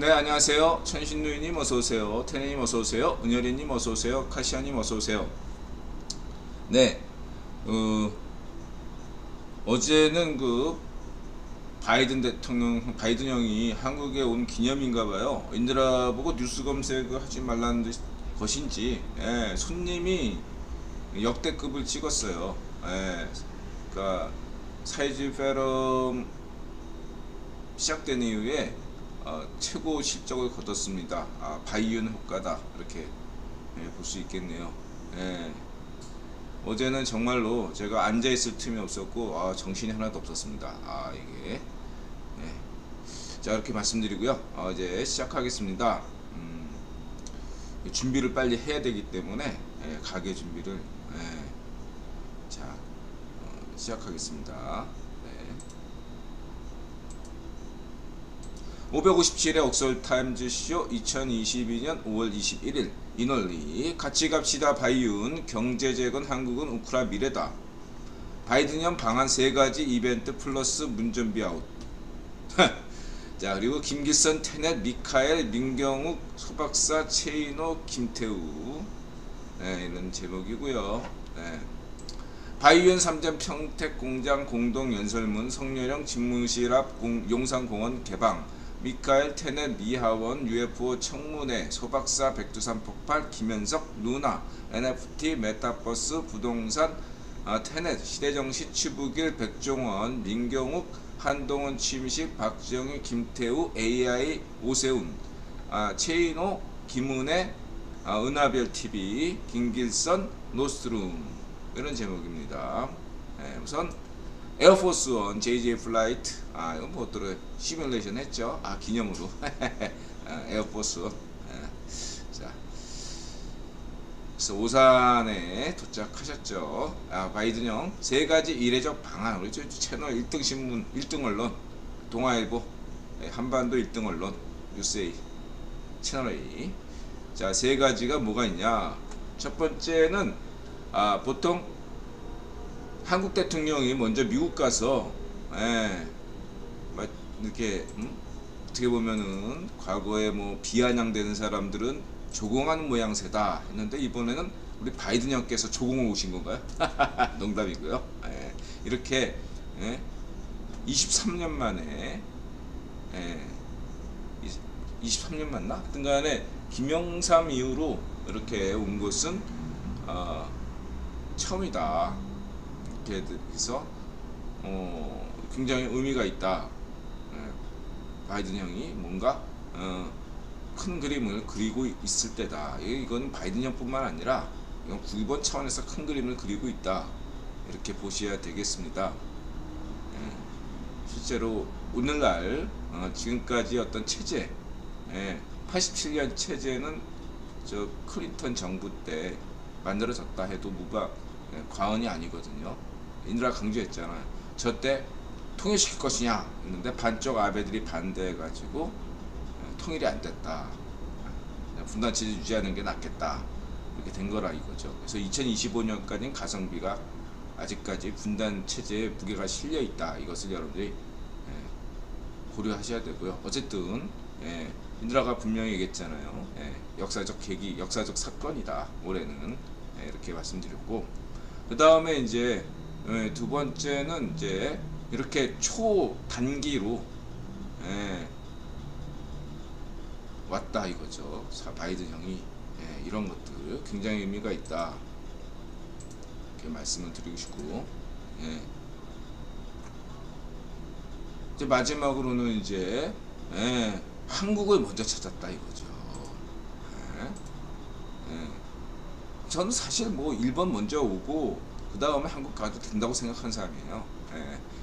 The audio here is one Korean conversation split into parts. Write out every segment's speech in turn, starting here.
네, 안녕하세요. 천신누이님 어서오세요. 테네님 어서오세요. 은열이님 어서오세요. 카시아님 어서오세요. 네, 어제는 바이든 대통령, 바이든 형이 한국에 온 기념인가봐요. 인드라 보고 뉴스 검색을 하지 말라는 것인지, 예, 손님이 역대급을 찍었어요. 예, 그러니까 사이즈 페럼 시작된 이후에 최고 실적을 거뒀습니다. 바이윤 효과다 이렇게 볼 수 있겠네요. 예, 어제는 정말로 제가 앉아 있을 틈이 없었고 정신이 하나도 없었습니다. 이게 자 이렇게 말씀드리고요. 이제 시작하겠습니다. 준비를 빨리 해야 되기 때문에 가게 준비를 자 시작하겠습니다. 네. 557회 옥설타임즈쇼 2022년 5월 21일 이널리 같이 갑시다 바이윤 경제재건 한국은 우크라 미래다 바이든형 방한 3가지 이벤트 플러스 문전비 아웃 자 그리고 김기선 테넷 미카엘 민경욱 소박사 최인호 김태우 이런 제목이고요. 바이윤 3전 평택공장 공동연설문 성렬형 집무실 앞 용산공원 개방 미카엘 테넷 미하원 UFO 청문회 소박사 백두산 폭발 김현석 누나 NFT 메타버스 부동산 테넷 시대정시 추부길 백종원 민경욱 한동훈 취임식 박지영희 김태우 AI 오세훈 최인호 김은혜 은하별TV 김길선 노스룸 이런 제목입니다. 우선 에어포스원 JJ 플라이트 이건 뭐 어떠래 시뮬레이션 했죠. 기념으로 에어포스원 자 그래서 오산에 도착하셨죠. 바이든 형 3가지 이례적 방안 우리 저 채널 1등 신문 1등 언론 동아일보 한반도 1등 언론 뉴스A 채널A 자 3가지가 뭐가 있냐. 첫 번째는 보통 한국 대통령이 먼저 미국 가서 이렇게 어떻게 보면은 과거에 뭐 비아냥되는 사람들은 조공하는 모양새다 했는데 이번에는 우리 바이든 형께서 조공을 오신 건가요? 농담이고요. 이렇게 23년 만에 23년 맞나? 하여튼 간에 김영삼 이후로 이렇게 온 것은 처음이다. 이렇게 해서 굉장히 의미가 있다. 바이든 형이 뭔가 큰 그림을 그리고 있을 때다. 이건 바이든 형뿐만 아니라 이건 국위본 차원에서 큰 그림을 그리고 있다. 이렇게 보셔야 되겠습니다. 실제로 오늘날 지금까지 어떤 체제 87년 체제는 저 클린턴 정부 때 만들어졌다 해도 과언이 아니거든요. 인드라 강조했잖아요. 저 때 통일시킬 것이냐 했는데 반쪽 아베들이 반대해가지고 통일이 안 됐다. 분단 체제 유지하는 게 낫겠다. 이렇게 된 거라 이거죠. 그래서 2025년까지는 가성비가 아직까지 분단 체제에 무게가 실려 있다. 이것을 여러분들이 고려하셔야 되고요. 어쨌든 인드라가 분명히 얘기했잖아요. 역사적 계기, 역사적 사건이다. 올해는 이렇게 말씀드렸고, 그 다음에 이제 두 번째는 이제 이렇게 초단기로 왔다 이거죠. 바이든 형이 이런 것들 굉장히 의미가 있다. 이렇게 말씀을 드리고 싶고, 이제 마지막으로는 이제 한국을 먼저 찾았다 이거죠. 저는 사실 뭐 일본 먼저 오고 그 다음에 한국 가도 된다고 생각하는 사람이에요.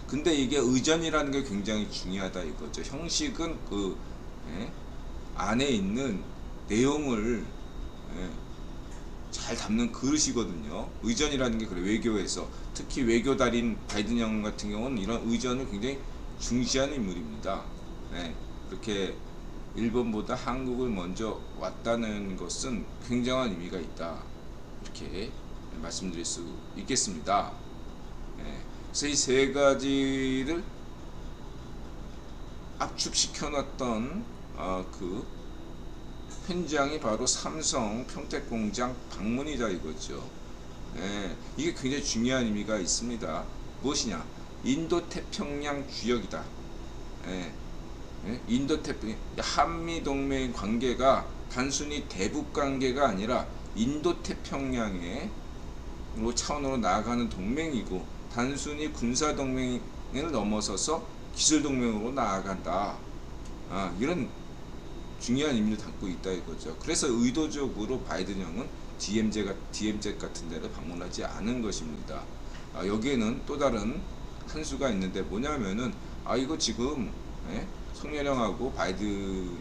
근데 이게 의전이라는 게 굉장히 중요하다 이거죠. 형식은 안에 있는 내용을 잘 담는 그릇이거든요. 의전이라는 게 그래. 외교에서 특히 외교 달인 바이든 형 같은 경우는 이런 의전을 굉장히 중시하는 인물입니다. 그렇게 일본보다 한국을 먼저 왔다는 것은 굉장한 의미가 있다. 이렇게 말씀드릴 수 있겠습니다. 그래서 이 3가지를 압축시켜 놨던 그 현장이 바로 삼성 평택공장 방문이다 이거죠. 예, 이게 굉장히 중요한 의미가 있습니다. 무엇이냐? 인도태평양 주역이다. 예, 인도태평양 한미동맹 관계가 단순히 대북 관계가 아니라 인도태평양의 차원으로 나아가는 동맹이고, 단순히 군사동맹을 넘어서서 기술동맹으로 나아간다. 이런 중요한 의미를 담고 있다 이거죠. 그래서 의도적으로 바이든 형은 DMZ 같은 데를 방문하지 않은 것입니다. 여기에는 또 다른 한 수가 있는데 뭐냐면은 이거 지금 송혜령하고 바이든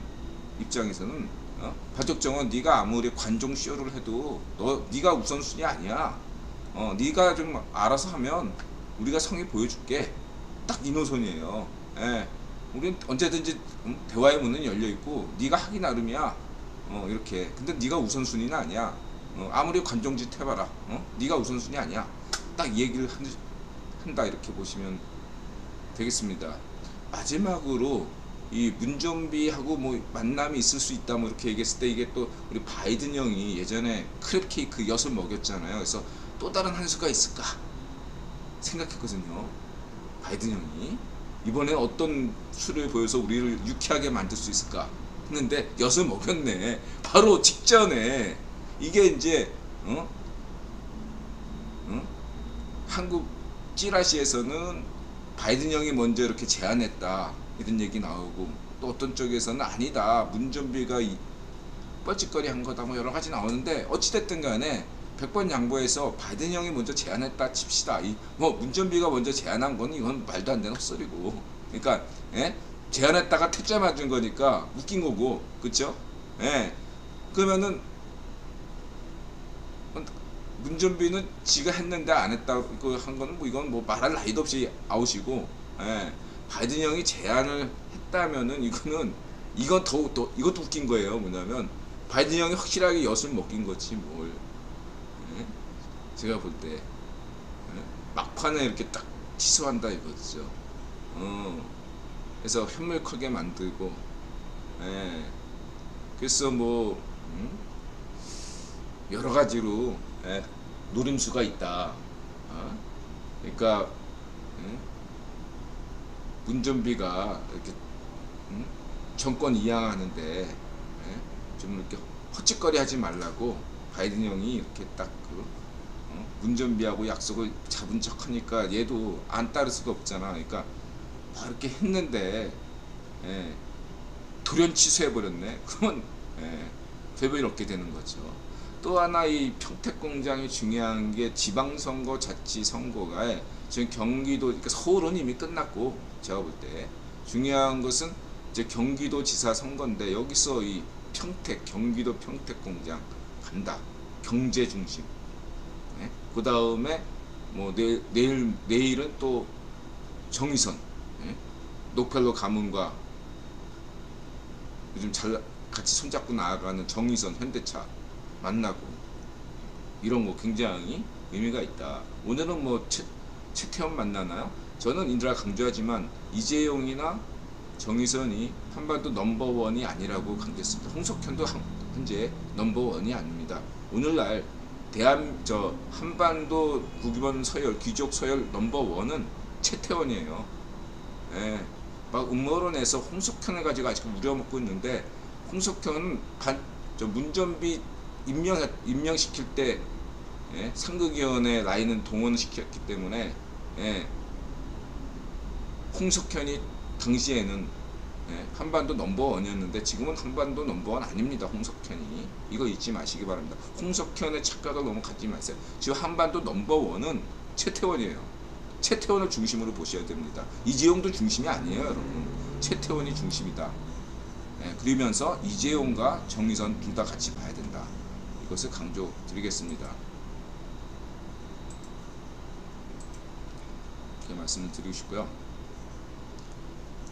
입장에서는 박적정은 네가 아무리 관종 쇼를 해도 네가 우선순위 아니야. 네가 좀 알아서 하면 우리가 성의 보여줄게. 딱 이 노선이에요. 우린 언제든지 대화의 문은 열려 있고 네가 하기 나름이야. 이렇게. 근데 네가 우선순위는 아니야. 아무리 관종짓 해봐라. 네가 우선순위 아니야. 딱 이 얘기를 한다 이렇게 보시면 되겠습니다. 마지막으로 이 문좀비하고 뭐 만남이 있을 수 있다 뭐 이렇게 얘기했을 때, 이게 또 우리 바이든 형이 예전에 크랩 케이크 엿을 먹였잖아요. 그래서 또 다른 한 수가 있을까 생각했거든요. 바이든 형이 이번에 어떤 수를 보여서 우리를 유쾌하게 만들 수 있을까 했는데 엿을 먹였네. 바로 직전에. 이게 이제 한국 찌라시에서는 바이든 형이 먼저 이렇게 제안했다 이런 얘기 나오고, 또 어떤 쪽에서는 아니다, 문좀비가 뻘짓거리 한 거다 뭐 여러 가지 나오는데, 어찌됐든 간에 100번 양보해서 바이든 형이 먼저 제안했다 칩시다. 뭐 문좀비가 먼저 제안한 거는 이건 말도 안 되는 헛소리고, 그러니까 제안했다가 퇴짜 맞은 거니까 웃긴 거고, 그쵸? 그러면은 문좀비는 지가 했는데 안 했다고 한 거는 뭐 이건 뭐 말할 나위도 없이 아웃이고, 바이든 형이 제안을 했다면은 이건 더 이것도 웃긴 거예요. 뭐냐면 바이든 형이 확실하게 엿을 먹긴 거지 뭘. 제가 볼 때 막판에 이렇게 딱 취소한다 이거죠. 그래서 현물크게 만들고, 그래서 뭐 여러 가지로 노림수가 있다. 그러니까 문좀비가 이렇게 정권 이양하는데 좀 이렇게 헛짓거리 하지 말라고 바이든 형이 이렇게 딱 문좀비하고 약속을 잡은 척하니까 얘도 안 따를 수가 없잖아. 그러니까 막 이렇게 했는데 돌연 취소해버렸네. 그러면 되변이 없게 되는 거죠. 또 하나 이 평택공장이 중요한 게 지방선거, 자치선거가 지금 경기도, 그러니까 서울은 이미 끝났고, 제가 볼 때 중요한 것은 이제 경기도지사 선거인데, 여기서 이 경기도 평택공장 간다. 경제 중심. 그 다음에 뭐 내일은 또 정의선, 노펠로 가문과 요즘 잘 같이 손잡고 나아가는 정의선 현대차 만나고, 이런 거 굉장히 의미가 있다. 오늘은 뭐 최태원 만나나요? 저는 인드라 강조하지만 이재용이나 정의선이 한반도 넘버원이 아니라고 강조했습니다. 홍석현도 현재 넘버원이 아닙니다. 오늘날 한반도 국유본 서열, 귀족 서열 넘버원은 최태원이에요. 막 음모론에서 홍석현을 가지고 아직 우려먹고 있는데, 홍석현은 문좀비 임명시킬 때 상극위원회 라인은 동원시켰기 때문에 홍석현이 당시에는 한반도 넘버원이었는데, 지금은 한반도 넘버원 아닙니다. 홍석현이. 이거 잊지 마시기 바랍니다. 홍석현의 착각을 너무 갖지 마세요. 지금 한반도 넘버원은 최태원이에요. 최태원을 중심으로 보셔야 됩니다. 이재용도 중심이 아니에요, 여러분. 최태원이 중심이다. 그러면서 이재용과 정의선 둘 다 같이 봐야 된다. 이것을 강조드리겠습니다. 이렇게 말씀을 드리고 싶고요.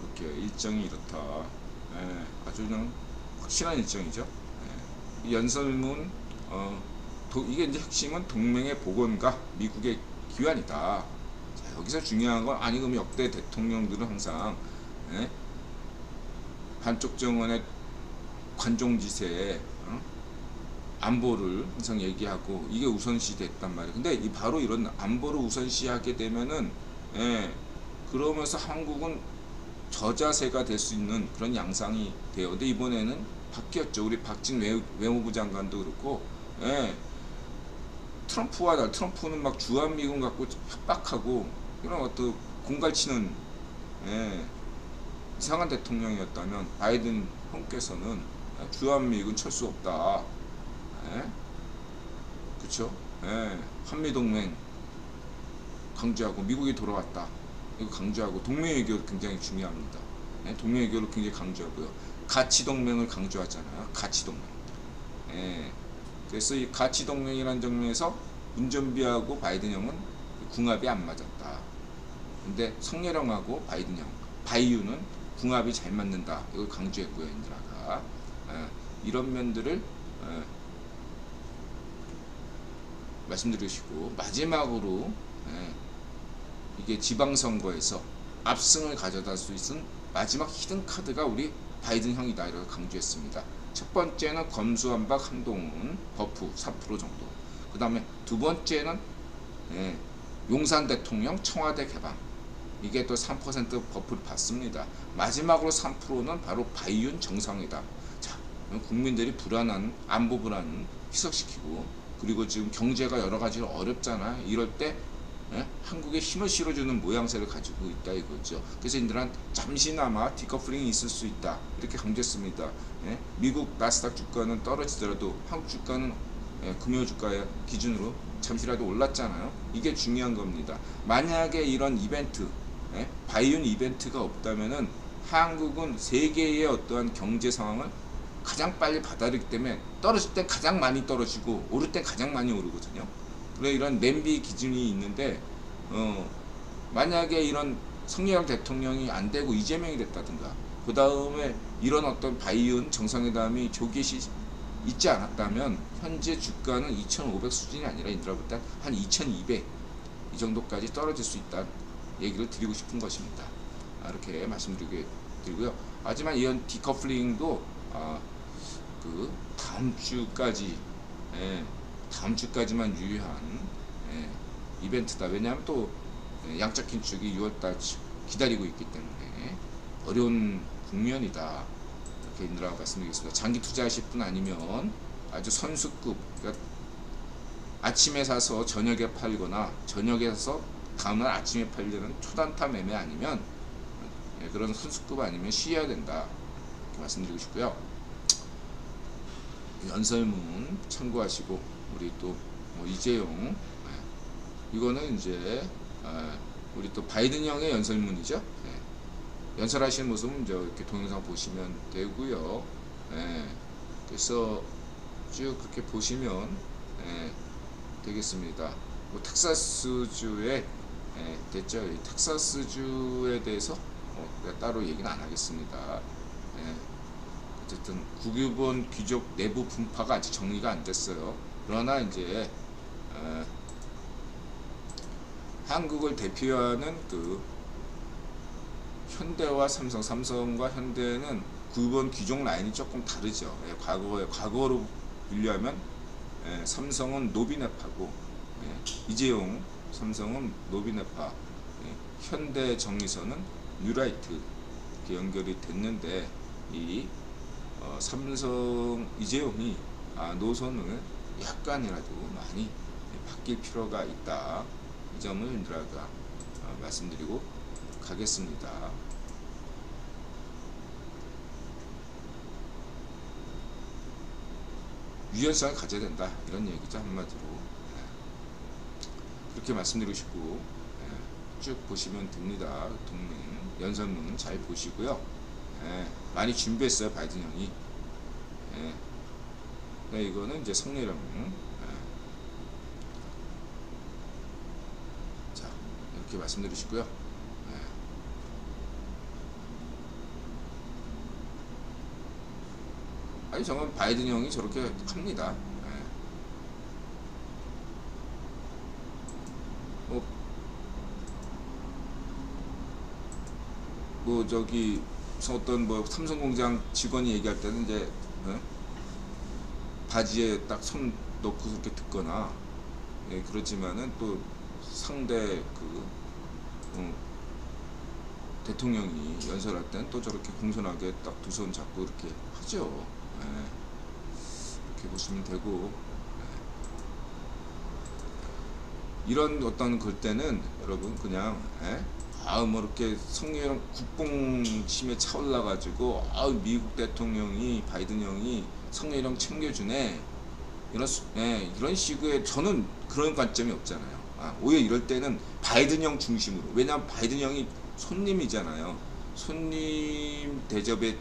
이렇게 일정이 이렇다. 아주 그냥 확실한 일정이죠. 연설문, 이게 이제 핵심은 동맹의 복원과 미국의 기환이다. 자, 여기서 중요한 건, 아니 그럼 역대 대통령들은 항상 반쪽 정원의 관종지세에 안보를 항상 얘기하고 이게 우선시 됐단 말이에요. 근데 바로 이런 안보를 우선시하게 되면은 그러면서 한국은 저자세가 될 수 있는 그런 양상이 돼요. 근데 이번에는 바뀌었죠. 우리 박진 외무부 장관도 그렇고 트럼프는 막 주한미군 갖고 협박하고 이런 어떤 공갈치는 이상한 대통령이었다면 바이든 형께서는 주한미군 철수 없다. 그쵸? 한미동맹 강조하고 미국이 돌아왔다. 이거 강조하고 동맹외교 굉장히 중요합니다. 동맹외교를 굉장히 강조하고요. 가치동맹을 강조하잖아요. 가치동맹. 그래서 이 가치동맹이라는 점에서 문전비하고 바이든 형은 궁합이 안 맞았다. 근데 성렬형하고 바이든 형, 바이유는 궁합이 잘 맞는다. 이걸 강조했고요. 인드라가. 이런 면들을 말씀드리시고 마지막으로 이게 지방선거에서 압승을 가져다 수 있는 마지막 히든카드가 우리 바이든 형이다 이렇게 강조했습니다. 첫 번째는 검수완박 한동훈 버프 4% 정도, 그 다음에 두 번째는 용산 대통령 청와대 개방, 이게 또 3% 버프를 받습니다. 마지막으로 3%는 바로 바이윤 정상회담. 자, 국민들이 불안한 안보 불안 희석시키고, 그리고 지금 경제가 여러 가지로 어렵잖아요. 이럴 때 한국에 힘을 실어주는 모양새를 가지고 있다 이거죠. 그래서 인들은 잠시나마 디커플링이 있을 수 있다 이렇게 강조했습니다. 미국 나스닥 주가는 떨어지더라도 한국 주가는 금요 주가의 기준으로 잠시라도 올랐잖아요. 이게 중요한 겁니다. 만약에 이런 이벤트, 바이온 이벤트가 없다면은 한국은 세계의 어떠한 경제 상황을 가장 빨리 받아들이기 때문에 떨어질 때 가장 많이 떨어지고 오를 때 가장 많이 오르거든요. 그래 이런 냄비 기준이 있는데 만약에 이런 성렬 대통령이 안 되고 이재명이 됐다든가, 그 다음에 이런 어떤 바이온 정상회담이 조깃이 있지 않았다면 현재 주가는 2,500 수준이 아니라 인드라 볼 때 한 2,200 이 정도까지 떨어질 수 있다 얘기를 드리고 싶은 것입니다. 이렇게 말씀드리고요. 하지만 이런 디커플링도 그 다음 주까지만 유효한 이벤트다. 왜냐하면 또 양적 긴축이 6월달 기다리고 있기 때문에 어려운 국면이다. 이렇게 인드라고 말씀드리겠습니다. 장기 투자하실 분 아니면 아주 선수급, 그러니까 아침에 사서 저녁에 팔거나 저녁에 사서 다음날 아침에 팔려는 초단타 매매 아니면 그런 선수급 아니면 쉬어야 된다. 이렇게 말씀드리고 싶고요. 연설문 참고하시고, 우리 또 이재용, 이거는 이제 우리 또 바이든 형의 연설문이죠. 연설하시는 모습은 이제 이렇게 동영상 보시면 되고요. 그래서 쭉 그렇게 보시면 되겠습니다. 텍사스주에 됐죠. 이 텍사스주에 대해서 따로 얘기는 안 하겠습니다. 어쨌든 국유본 귀족 내부 분파가 아직 정리가 안 됐어요. 그러나 이제 한국을 대표하는 그 현대와 삼성과 현대는 국유본 귀족 라인이 조금 다르죠. 과거로 분류하면 삼성은 노비네파고, 이재용 삼성은 노비네파, 현대 정의선은 뉴라이트 이렇게 연결이 됐는데, 이 삼성 이재용이 노선을 약간이라도 많이 바뀔 필요가 있다. 이 점을 인드라가 말씀드리고 가겠습니다. 유연성을 가져야 된다 이런 얘기죠, 한마디로. 그렇게 말씀드리고 싶고, 쭉 보시면 됩니다. 동맹 연설문 잘 보시고요. 많이 준비했어요, 바이든 형이. 이거는 이제 성렬형. 자, 이렇게 말씀드리시고요. 아니, 정말 바이든 형이 저렇게 합니다. 뭐 저기 어떤 뭐 삼성공장 직원이 얘기할 때는 이제 바지에 딱 손 넣고 이렇게 듣거나, 예, 그렇지만은 또 상대 대통령이 연설할 때는 또 저렇게 공손하게 딱 두 손 잡고 이렇게 하죠. 예, 이렇게 보시면 되고, 예. 이런 어떤 글 때는 여러분 그냥, 예? 뭐 이렇게 성령 국뽕심에 차올라 가지고 미국 대통령이 바이든 형이 성령 챙겨주네, 예, 이런 식의, 저는 그런 관점이 없잖아요. 오히려 이럴 때는 바이든 형 중심으로, 왜냐하면 바이든 형이 손님이잖아요. 손님 대접에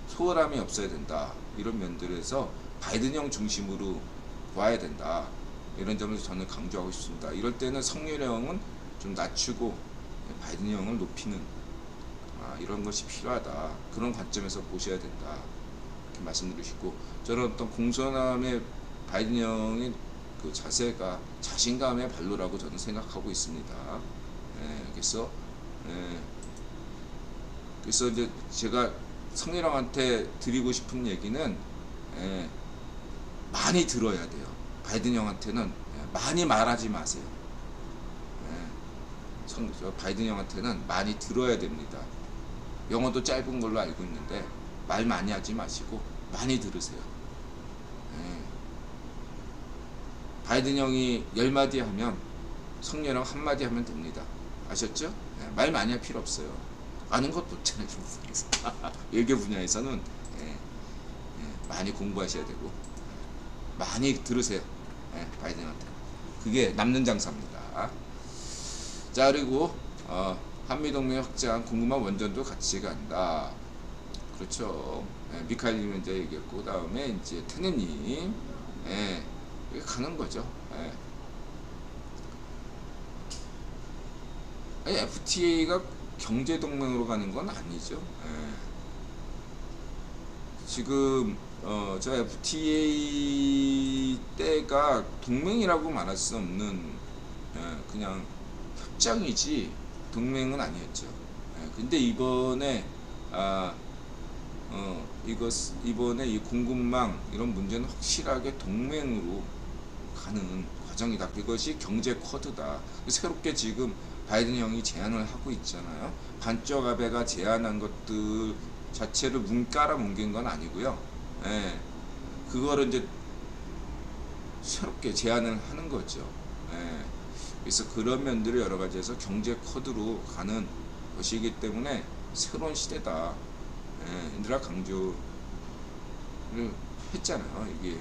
소홀함이 없어야 된다, 이런 면들에서 바이든 형 중심으로 봐야 된다, 이런 점을 저는 강조하고 싶습니다. 이럴 때는 성렬형은 좀 낮추고 바이든 형을 높이는, 이런 것이 필요하다, 그런 관점에서 보셔야 된다, 이렇게 말씀드리시고, 저는 어떤 공손함의 바이든 형의 그 자세가 자신감의 발로라고 저는 생각하고 있습니다. 예, 그래서 이제 제가 성렬형한테 드리고 싶은 얘기는, 많이 들어야 돼요. 바이든 형한테는 많이 말하지 마세요. 바이든 형한테는 많이 들어야 됩니다. 영어도 짧은 걸로 알고 있는데 말 많이 하지 마시고 많이 들으세요. 바이든 형이 10마디 하면 성렬형 1마디 하면 됩니다. 아셨죠? 말 많이 할 필요 없어요. 아는 것도 없잖아요. 외교 분야에서는 많이 공부하셔야 되고 많이 들으세요. 바이든한테. 그게 남는 장사입니다. 자, 그리고 한미동맹 확장, 궁금한 원전도 같이 간다. 그렇죠. 미카엘님 이제 얘기했고, 그 다음에 이제 테네님, 가는 거죠. FTA가 경제 동맹으로 가는 건 아니죠. 지금 저 FTA 때가 동맹이라고 말할 수 없는, 그냥 협정이지 동맹은 아니었죠. 근데 이번에 이번에 이 공급망 이런 문제는 확실하게 동맹으로 가는 과정이다. 그것이 경제 쿼드다. 새롭게 지금 바이든 형이 제안을 하고 있잖아요. 반쪽 아베가 제안한 것들 자체를 깔아 뭉갠 건 아니고요. 그거를 이제 새롭게 제안을 하는 거죠. 그래서 그런 면들을 여러 가지에서 경제 코드로 가는 것이기 때문에 새로운 시대다. 인드라 강조를 했잖아요. 이게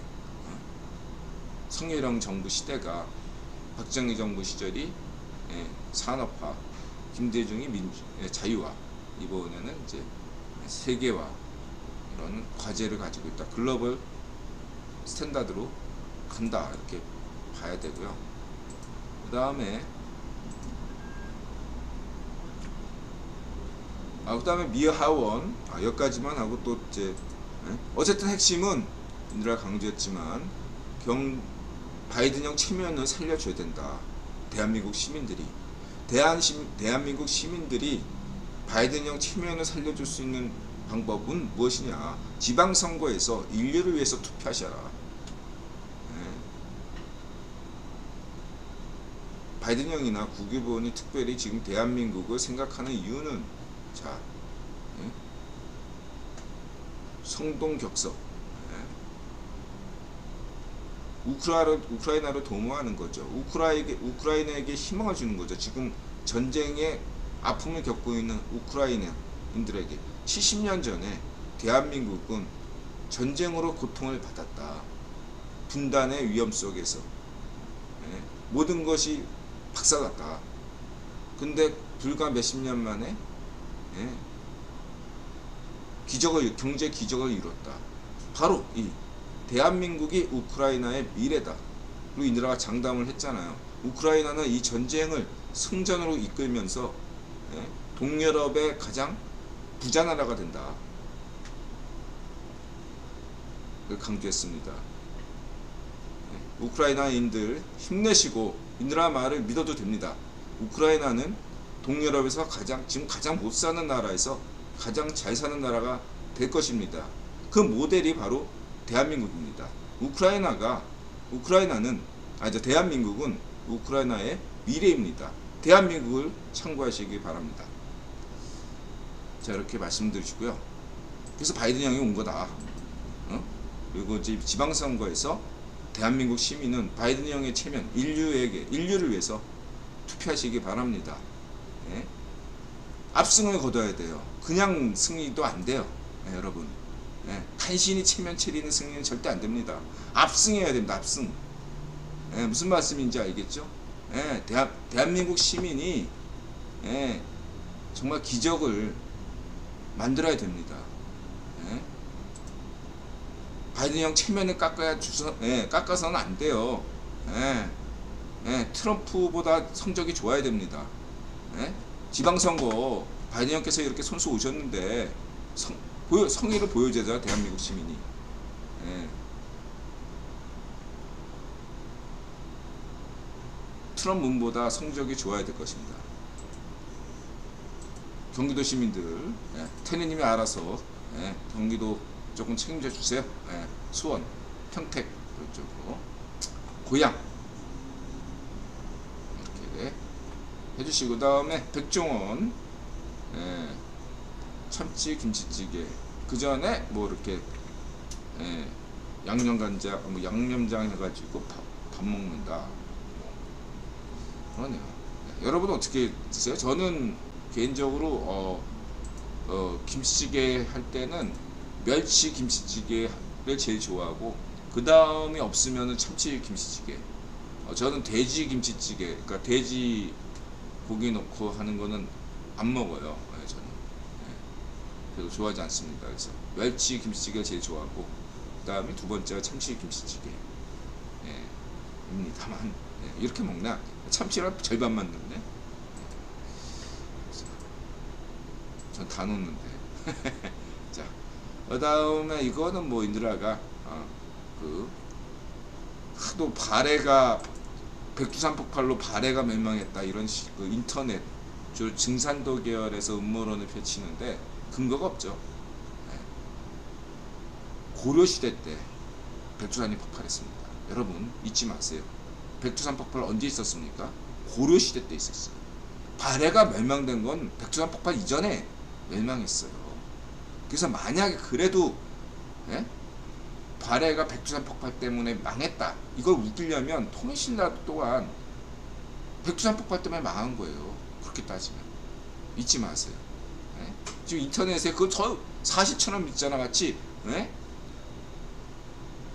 성렬형 정부 시대가, 박정희 정부 시절이 산업화, 김대중이 자유화, 이번에는 이제 세계화, 이런 과제를 가지고 있다. 글로벌 스탠다드로 간다, 이렇게 봐야 되고요. 그 다음에 미어 하원, 여기까지만 하고 또 이제 어쨌든 핵심은 인드라 강조했지만 바이든형 체면을 살려줘야 된다. 대한민국 시민들이 대한민국 시민들이 바이든형 체면을 살려줄 수 있는 방법은 무엇이냐? 지방선거에서 인류를 위해서 투표하셔라. 바이든 형이나 국유본이 특별히 지금 대한민국을 생각하는 이유는, 자, 성동격서, 우크라이나를 도모하는 거죠. 우크라이나에게 희망을 주는 거죠. 지금 전쟁의 아픔을 겪고 있는 우크라이나인들에게 70년 전에 대한민국은 전쟁으로 고통을 받았다. 분단의 위험 속에서 모든 것이 박살났다. 근데 불과 몇십 년 만에 경제 기적을 이뤘다. 바로 이 대한민국이 우크라이나의 미래다. 그리고 인드라가 장담을 했잖아요. 우크라이나는 이 전쟁을 승전으로 이끌면서 동유럽의 가장 부자 나라가 된다. 그걸 강조했습니다. 우크라이나인들 힘내시고 인드라 말을 믿어도 됩니다. 우크라이나는 동유럽에서 지금 가장 못 사는 나라에서 가장 잘 사는 나라가 될 것입니다. 그 모델이 바로 대한민국입니다. 대한민국은 우크라이나의 미래입니다. 대한민국을 참고하시기 바랍니다. 자, 이렇게 말씀드리시고요. 그래서 바이든 형이 온 거다. 그리고 지방선거에서 대한민국 시민은 바이든 형의 체면, 인류를 위해서 투표하시기 바랍니다. 예? 압승을 거둬야 돼요. 그냥 승리도 안 돼요. 예, 여러분. 예, 간신히 체면 차리는 승리는 절대 안 됩니다. 압승해야 됩니다. 압승. 예, 무슨 말씀인지 알겠죠? 예, 대한민국 시민이 정말 기적을 만들어야 됩니다. 예? 바이든 형 체면을 깎아서는 안 돼요. 트럼프보다 성적이 좋아야 됩니다. 지방선거 바이든 형께서 이렇게 손수 오셨는데 성의를 보여줘야 대한민국 시민이. 트럼프보다 성적이 좋아야 될 것입니다. 경기도 시민들, 테니님이 알아서 경기도 조금 책임져 주세요. 수원, 평택 그쪽으로 고향 이렇게 해주시고, 다음에 백종원 참치 김치찌개, 그 전에 뭐 이렇게 양념간장, 뭐 양념장 해가지고 밥 먹는다. 그러네요. 여러분은 어떻게 드세요? 저는 개인적으로 김치찌개 할 때는 멸치 김치찌개를 제일 좋아하고, 그 다음에 없으면은 참치 김치찌개. 저는 돼지 김치찌개, 그러니까 돼지 고기 넣고 하는 거는 안 먹어요. 저는. 그래서 좋아하지 않습니다. 그래서 멸치 김치찌개를 제일 좋아하고, 그 다음에 두 번째가 참치 김치찌개. 입니다만 이렇게 먹나? 참치랑 절반만 넣네. 전 다 넣는데. 자, 그 다음에 이거는 뭐 인드라가 하도 발해가 백두산 폭발로 발해가 멸망했다 이런 그 인터넷 주로 증산도 계열에서 음모론을 펼치는데 근거가 없죠. 고려시대 때 백두산이 폭발했습니다. 여러분 잊지 마세요. 백두산 폭발 언제 있었습니까? 고려시대 때 있었어요. 발해가 멸망된 건 백두산 폭발 이전에 멸망했어요. 그래서 만약에 그래도 발해가 백두산 폭발 때문에 망했다, 이걸 웃기려면 통일신라 또한 백두산 폭발 때문에 망한 거예요. 그렇게 따지면 잊지 마세요. 지금 인터넷에 그거 저 사실처럼 믿잖아 같이.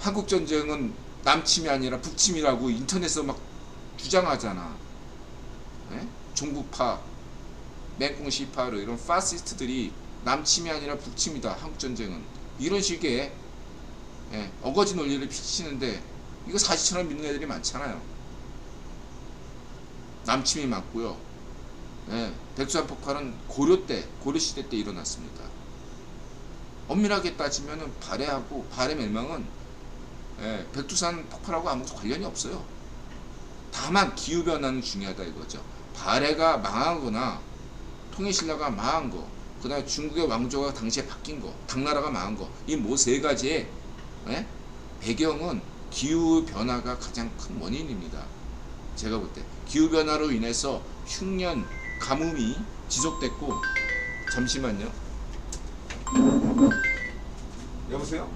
한국전쟁은 남침이 아니라 북침이라고 인터넷에서 막 주장하잖아. 종북파, 맹꽁시파르 이런 파시스트들이 남침이 아니라 북침이다, 한국전쟁은. 이런 식의 어거지 논리를 비치는데 이거 사실처럼 믿는 애들이 많잖아요. 남침이 맞고요. 백두산 폭발은 고려시대 때 일어났습니다. 엄밀하게 따지면은 발해 멸망은 백두산 폭발하고 아무 관련이 없어요. 다만 기후변화는 중요하다 이거죠. 발해가 망하거나 통일신라가 망한 거, 그 다음에 중국의 왕조가 당시에 바뀐 거, 당나라가 망한 거, 이 뭐 세 가지의 배경은 기후변화가 가장 큰 원인입니다. 제가 볼 때 기후변화로 인해서 흉년, 가뭄이 지속됐고. 잠시만요. 여보세요?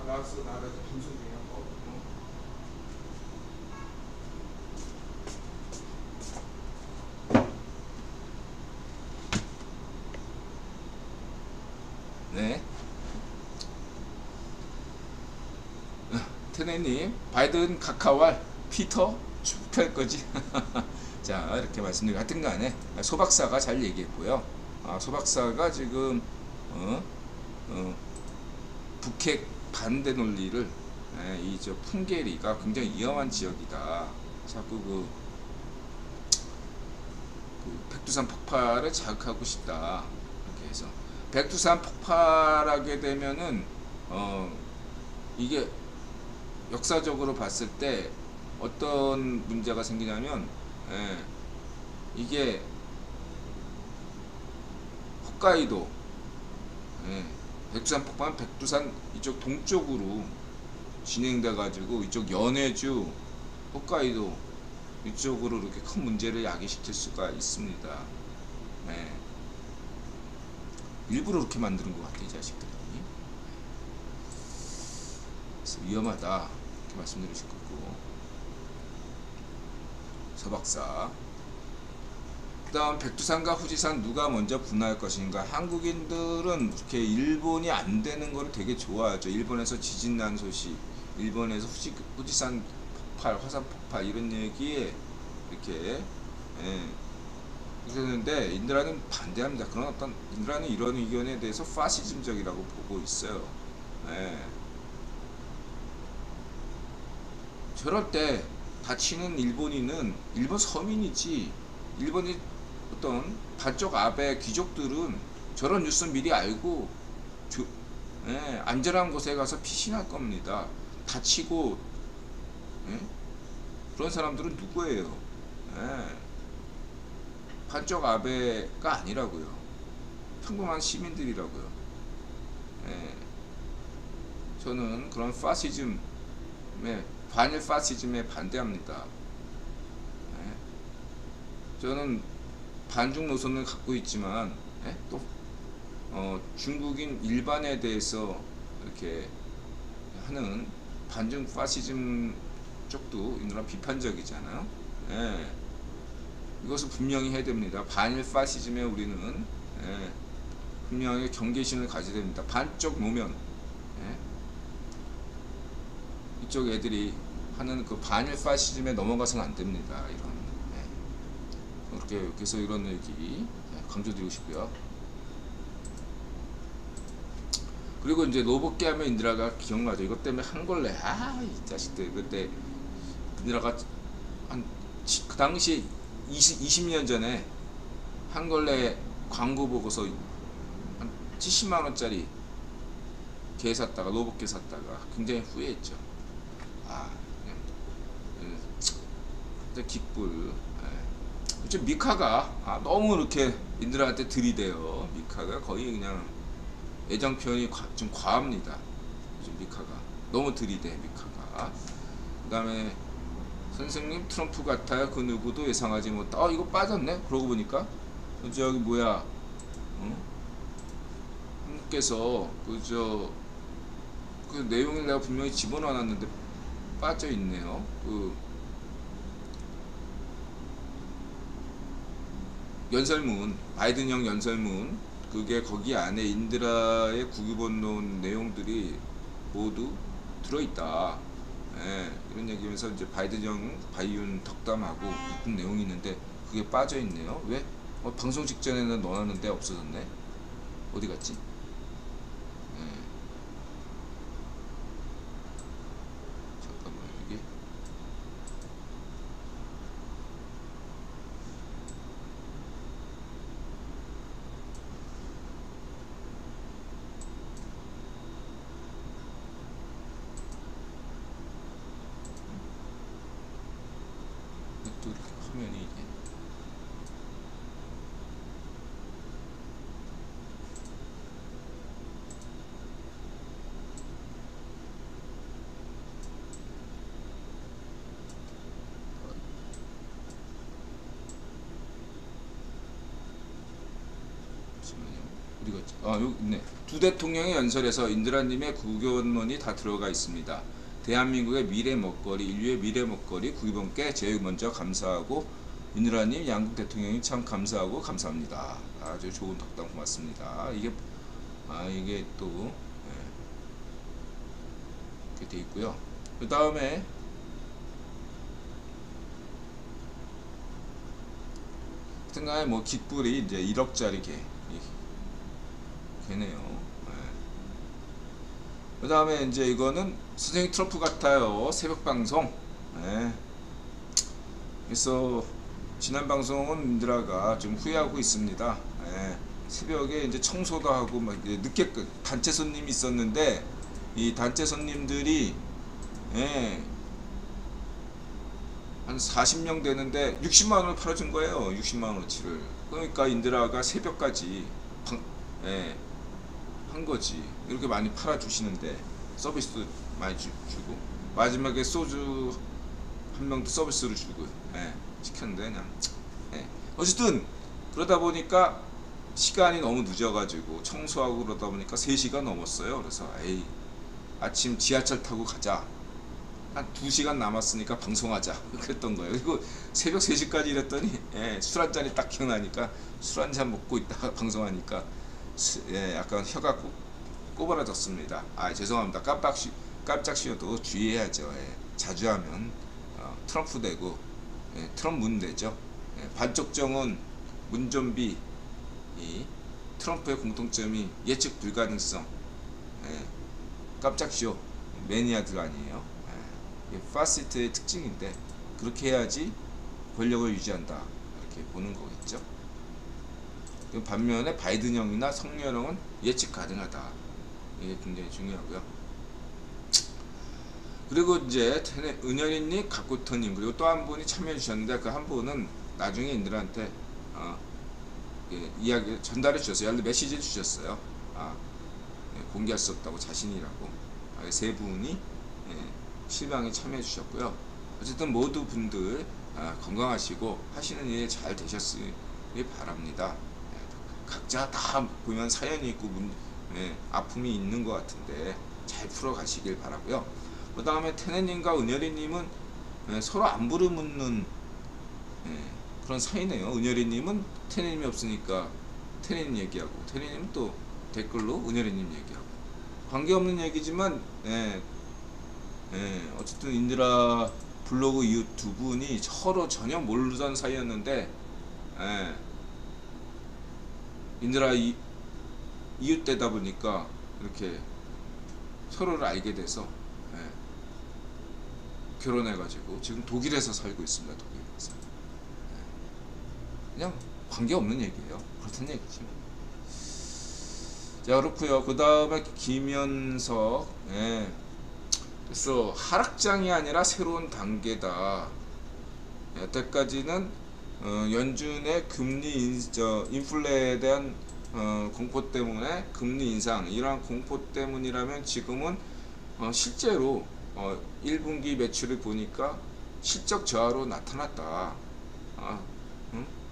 나왔어. 방송 중이야. 네. 테네님, 바이든 각하왈 피터 축할 거지. 자, 이렇게 말씀드리고, 하여튼 간에 소박사가 잘 얘기했고요. 소박사가 지금 북핵 반대 논리를, 이 풍계리가 굉장히 위험한 지역이다, 자꾸 그 백두산 폭발을 자극하고 싶다, 이렇게 해서 백두산 폭발하게 되면은 이게 역사적으로 봤을 때 어떤 문제가 생기냐면, 이게 홋카이도, 예, 백두산 폭발, 백두산 이쪽 동쪽으로 진행돼 가지고 이쪽 연해주, 홋카이도 이쪽으로 이렇게 큰 문제를 야기시킬 수가 있습니다. 예. 일부러 그렇게 만드는 것 같아, 이 자식들이. 그래서 위험하다 이렇게 말씀드리실 거고. 서박사. 그 다음 백두산과 후지산 누가 먼저 분화할 것인가. 한국인들은 이렇게 일본이 안 되는 걸 되게 좋아하죠. 일본에서 지진 난 소식, 일본에서 후지산 폭발, 화산 폭발 이런 얘기에 이렇게, 예, 그랬는데 인드라는 반대합니다. 그런 어떤 인드라는 이런 의견에 대해서 파시즘적이라고 보고 있어요. 예. 저럴 때 다치는 일본인은 일본 서민이지, 일본이 어떤 반쪽 아베 귀족들은 저런 뉴스 미리 알고 예, 안전한 곳에 가서 피신할 겁니다. 다치고, 예? 그런 사람들은 누구예요? 예. 반쪽 아베가 아니라고요. 평범한 시민들이라고요. 예. 저는 그런 파시즘에, 반일 파시즘에 반대합니다. 예. 저는 반중 노선을 갖고 있지만, 예? 또 중국인 일반에 대해서 이렇게 하는 반중 파시즘 쪽도 이런 비판적이잖아요. 예. 이것을 분명히 해야 됩니다. 반일 파시즘에 우리는, 예, 분명히 경계심을 가져야 됩니다. 반쪽 노면, 예, 이쪽 애들이 하는 그 반일 파시즘에 넘어가서는 안 됩니다. 이런, 예, 그렇게 그래서 이런 얘기 강조드리고 싶고요. 그리고 이제 로봇게 하면 인드라가 기억나죠. 이것 때문에 한걸레, 이 자식들. 그때 인드라가 그 당시 20년 전에 한걸레 광고 보고서 한 70만원짜리 개 샀다가, 로봇 개 샀다가 굉장히 후회했죠. 그냥 기꿀. 예. 미카가 너무 이렇게 인드라한테 들이대요. 미카가 거의 그냥 애정 표현이 좀 과합니다. 미카가 너무 들이대. 미카가. 그 다음에 선생님 트럼프 같아요. 그 누구도 예상하지 못한. 이거 빠졌네. 그러고 보니까 저기 뭐야, 한국께서 그 내용을 내가 분명히 집어넣어놨는데 빠져 있네요. 그 연설문, 바이든형 연설문, 그게 거기 안에 인드라의 국유본론 내용들이 모두 들어있다. 예, 이런 얘기면서 이제 바이든형 바이윤 덕담하고 묶은 내용이 있는데 그게 빠져 있네요. 왜? 방송 직전에는 넣어놨는데 없어졌네. 어디 갔지? 예. 잠깐만, 이게 또 이렇게 화면이 이게 어디 갔지? 여기 있네. 두 대통령의 연설에서 인드라님의 국유본론이 다 들어가 있습니다. 대한민국의 미래 먹거리, 인류의 미래 먹거리, 국유본께 제일 먼저 감사하고, 인드라님, 양국 대통령님 참 감사하고 감사합니다. 아주 좋은 덕담 고맙습니다. 이게 또, 예, 이렇게 돼 있고요. 그 다음에 하여튼간에 뭐 깃불이 이제 1억짜리 개네요. 그 다음에 이제 이거는 선생님 트럼프 같아요. 새벽 방송. 네. 그래서 지난 방송은 인드라가 좀 후회하고 있습니다. 네. 새벽에 이제 청소도 하고 막 늦게 단체 손님이 있었는데 이 단체 손님들이, 예, 한 40명 되는데 60만 원을 팔아준 거예요. 60만 원어치를. 그러니까 인드라가 새벽까지 예, 한 거지. 이렇게 많이 팔아 주시는데 서비스도 많이 주고 마지막에 소주 한 명도 서비스로 주고 예, 시켰는데 그냥 예. 어쨌든 그러다 보니까 시간이 너무 늦어가지고 청소하고 그러다 보니까 3시가 넘었어요. 그래서 에이 아침 지하철 타고 가자. 한 2시간 남았으니까 방송하자. 그랬던 거예요. 그리고 새벽 3시까지 일했더니 예, 술 한 잔이 딱 기억나니까 술 한 잔 먹고 있다가 방송하니까 예, 약간 혀가 꼬부라졌습니다. 아 죄송합니다. 깜짝 쉬어도 주의해야죠. 예, 자주 하면 트럼프 되고 예, 트럼프 문 되죠. 예, 반쪽정은 문좀비 이 트럼프의 공통점이 예측 불가능성. 예, 깜짝 쇼 매니아들 아니에요. 예, 파시트의 특징인데 그렇게 해야지 권력을 유지한다 이렇게 보는 거겠죠. 반면에 바이든형이나 성렬형은 예측 가능하다. 이게 굉장히 중요하고요. 그리고 이제 은현이님, 각구터님 그리고 또 한 분이 참여해 주셨는데 그 한 분은 나중에 인들한테 예, 이야기 전달해 주셨어요. 여러분 메시지를 주셨어요. 예, 공개할 수 없다고 자신이라고. 3분이 예, 실망에 참여해 주셨고요. 어쨌든 모두 분들 건강하시고 하시는 일 잘 되셨으리 바랍니다. 예, 각자 다 보면 사연이 있고 예, 아픔이 있는 것 같은데 잘 풀어 가시길 바라고요. 그 다음에 테네님과 은열이님은 예, 서로 안부를 묻는 예, 그런 사이네요. 은열이님은 테네님이 없으니까 테네님 얘기하고 테네님은 또 댓글로 은열이님 얘기하고 관계없는 얘기지만 예, 예, 어쨌든 인드라 블로그 이웃 두 분이 서로 전혀 모르던 사이였는데 예, 인드라 이웃 되다 보니까 이렇게 서로를 알게 돼서 예, 결혼해가지고 지금 독일에서 살고 있습니다. 독일에서 그냥 관계없는 얘기예요. 그렇다는 얘기지. 자 그렇고요. 그 다음에 김현석 예. 그래서 하락장이 아니라 새로운 단계다. 여태까지는 연준의 금리 인플레에 대한 공포 때문에 금리 인상 이러한 공포 때문이라면 지금은 실제로 1분기 매출을 보니까 실적 저하로 나타났다.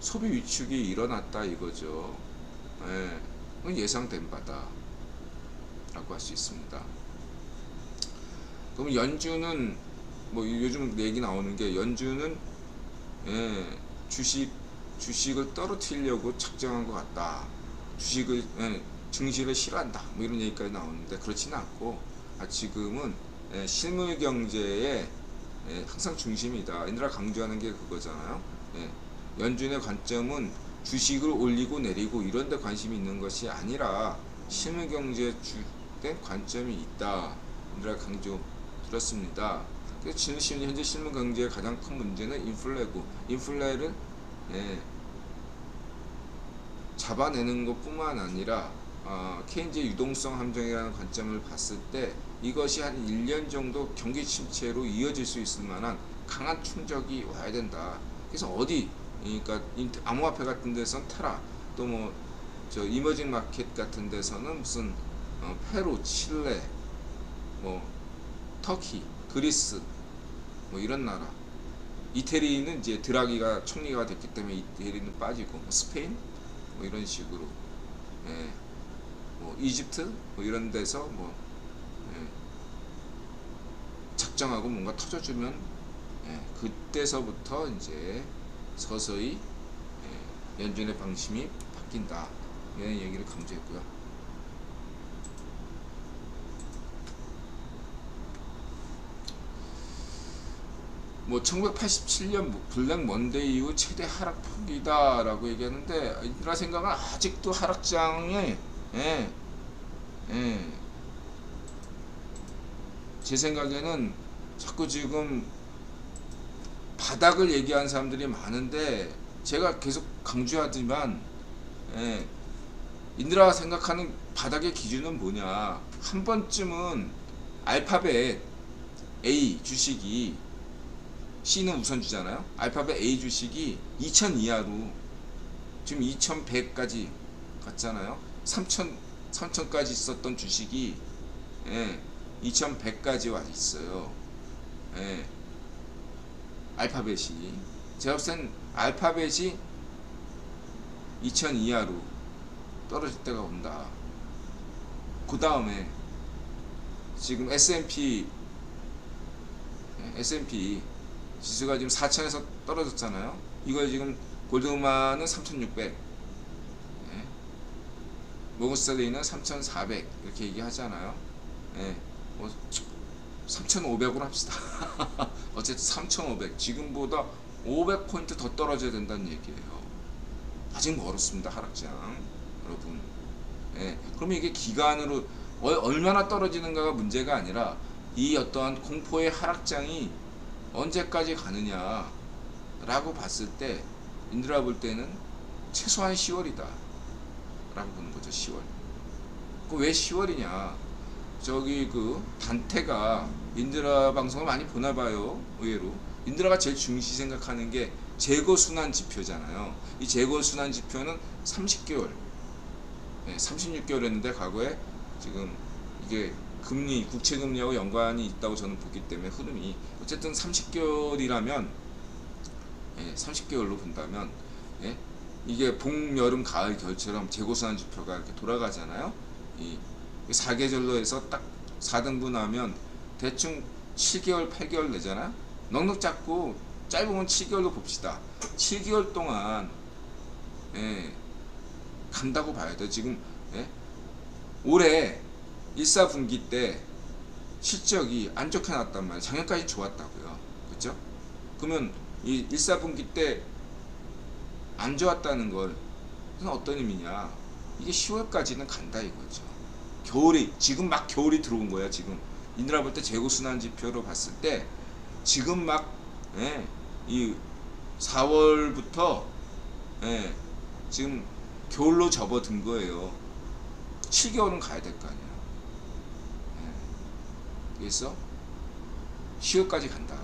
소비 위축이 일어났다 이거죠. 예, 예상된 바다 라고 할 수 있습니다. 그럼 연준은 뭐 요즘 얘기 나오는 게 연준은 예, 주식을 떨어뜨리려고 작정한 것 같다. 주식을 증시를 싫어한다. 뭐 이런 얘기까지 나오는데 그렇지는 않고 지금은 실물 경제에 항상 중심이다. 인드라 강조하는 게 그거잖아요. 연준의 관점은 주식을 올리고 내리고 이런 데 관심이 있는 것이 아니라 실물 경제에 주된 관점이 있다. 인드라 강조 들었습니다. 그래서 현재 실물 경제의 가장 큰 문제는 인플레고 인플레를 잡아내는 것뿐만 아니라 케인즈의 유동성 함정이라는 관점을 봤을 때 이것이 한 1년 정도 경기 침체로 이어질 수 있을 만한 강한 충격이 와야 된다. 그래서 어디 그러니까 암호화폐 같은 데서는 테라 또 뭐 저 이머징 마켓 같은 데서는 무슨 페루, 칠레, 뭐 터키, 그리스 뭐 이런 나라 이태리는 이제 드라기가 총리가 됐기 때문에 이태리는 빠지고 뭐 스페인 뭐 이런 식으로 예, 뭐 이집트 뭐 이런 데서 뭐 작정하고 뭔가 터져주면 그때서부터 이제 서서히 연준의 방침이 바뀐다 이런 얘기를 강조했고요. 뭐 1987년 블랙 먼데이 이후 최대 하락폭이다 라고 얘기하는데 인드라 생각은 아직도 하락장에 제 생각에는 자꾸 지금 바닥을 얘기하는 사람들이 많은데 제가 계속 강조하지만 인드라가 생각하는 바닥의 기준은 뭐냐, 한 번쯤은 알파벳 A 주식이 C는 우선주잖아요. 알파벳 A 주식이 2000 이하로 지금 2100까지 갔잖아요. 3천까지 있었던 주식이 2100까지 와 있어요. 알파벳이. 제가 봤을 땐 알파벳이 2000 이하로 떨어질 때가 온다. 그 다음에 지금 S&P 지수가 지금 4000에서 떨어졌잖아요. 이걸 지금 골드만은 3600, 모건스탠리는 3400 이렇게 얘기하잖아요. 뭐 3500으로 합시다. 어쨌든 3500, 지금보다 500포인트 더 떨어져야 된다는 얘기예요. 아직 멀었습니다, 하락장 여러분. 그러면 이게 기간으로 얼마나 떨어지는가가 문제가 아니라 이 어떠한 공포의 하락장이 언제까지 가느냐 라고 봤을 때, 인드라 볼 때는 최소한 10월이다 라고 보는 거죠. 10월. 왜 10월이냐, 저기 그 단태가 인드라 방송을 많이 보나봐요. 의외로 인드라가 제일 중시 생각하는 게 재고순환 지표잖아요. 이 재고순환 지표는 30개월, 36개월 했는데, 과거에 지금 이게 금리, 국채금리하고 연관이 있다고 저는 보기 때문에 흐름이 어쨌든 30개월이라면 30개월로 본다면 이게 봄, 여름, 가을, 겨울처럼 재고순환 지표가 이렇게 돌아가잖아요. 이 4계절로 해서 딱 4등분 하면 대충 7개월, 8개월 내잖아. 넉넉 잡고 짧으면 7개월로 봅시다. 7개월 동안 간다고 봐야 돼. 지금 올해 1사분기 때 실적이 안 좋게 나왔단 말이에요. 작년까지 좋았다고요. 그렇죠? 그러면 이 1사분기 때 안 좋았다는 걸 어떤 의미냐, 이게 10월까지는 간다 이거죠. 겨울이, 지금 막 겨울이 들어온 거야. 지금 인드라 볼 때 재고순환 지표로 봤을 때 지금 막 이 4월부터 지금 겨울로 접어든 거예요. 7개월은 가야 될 거 아니야. 그래서 10월까지 간다.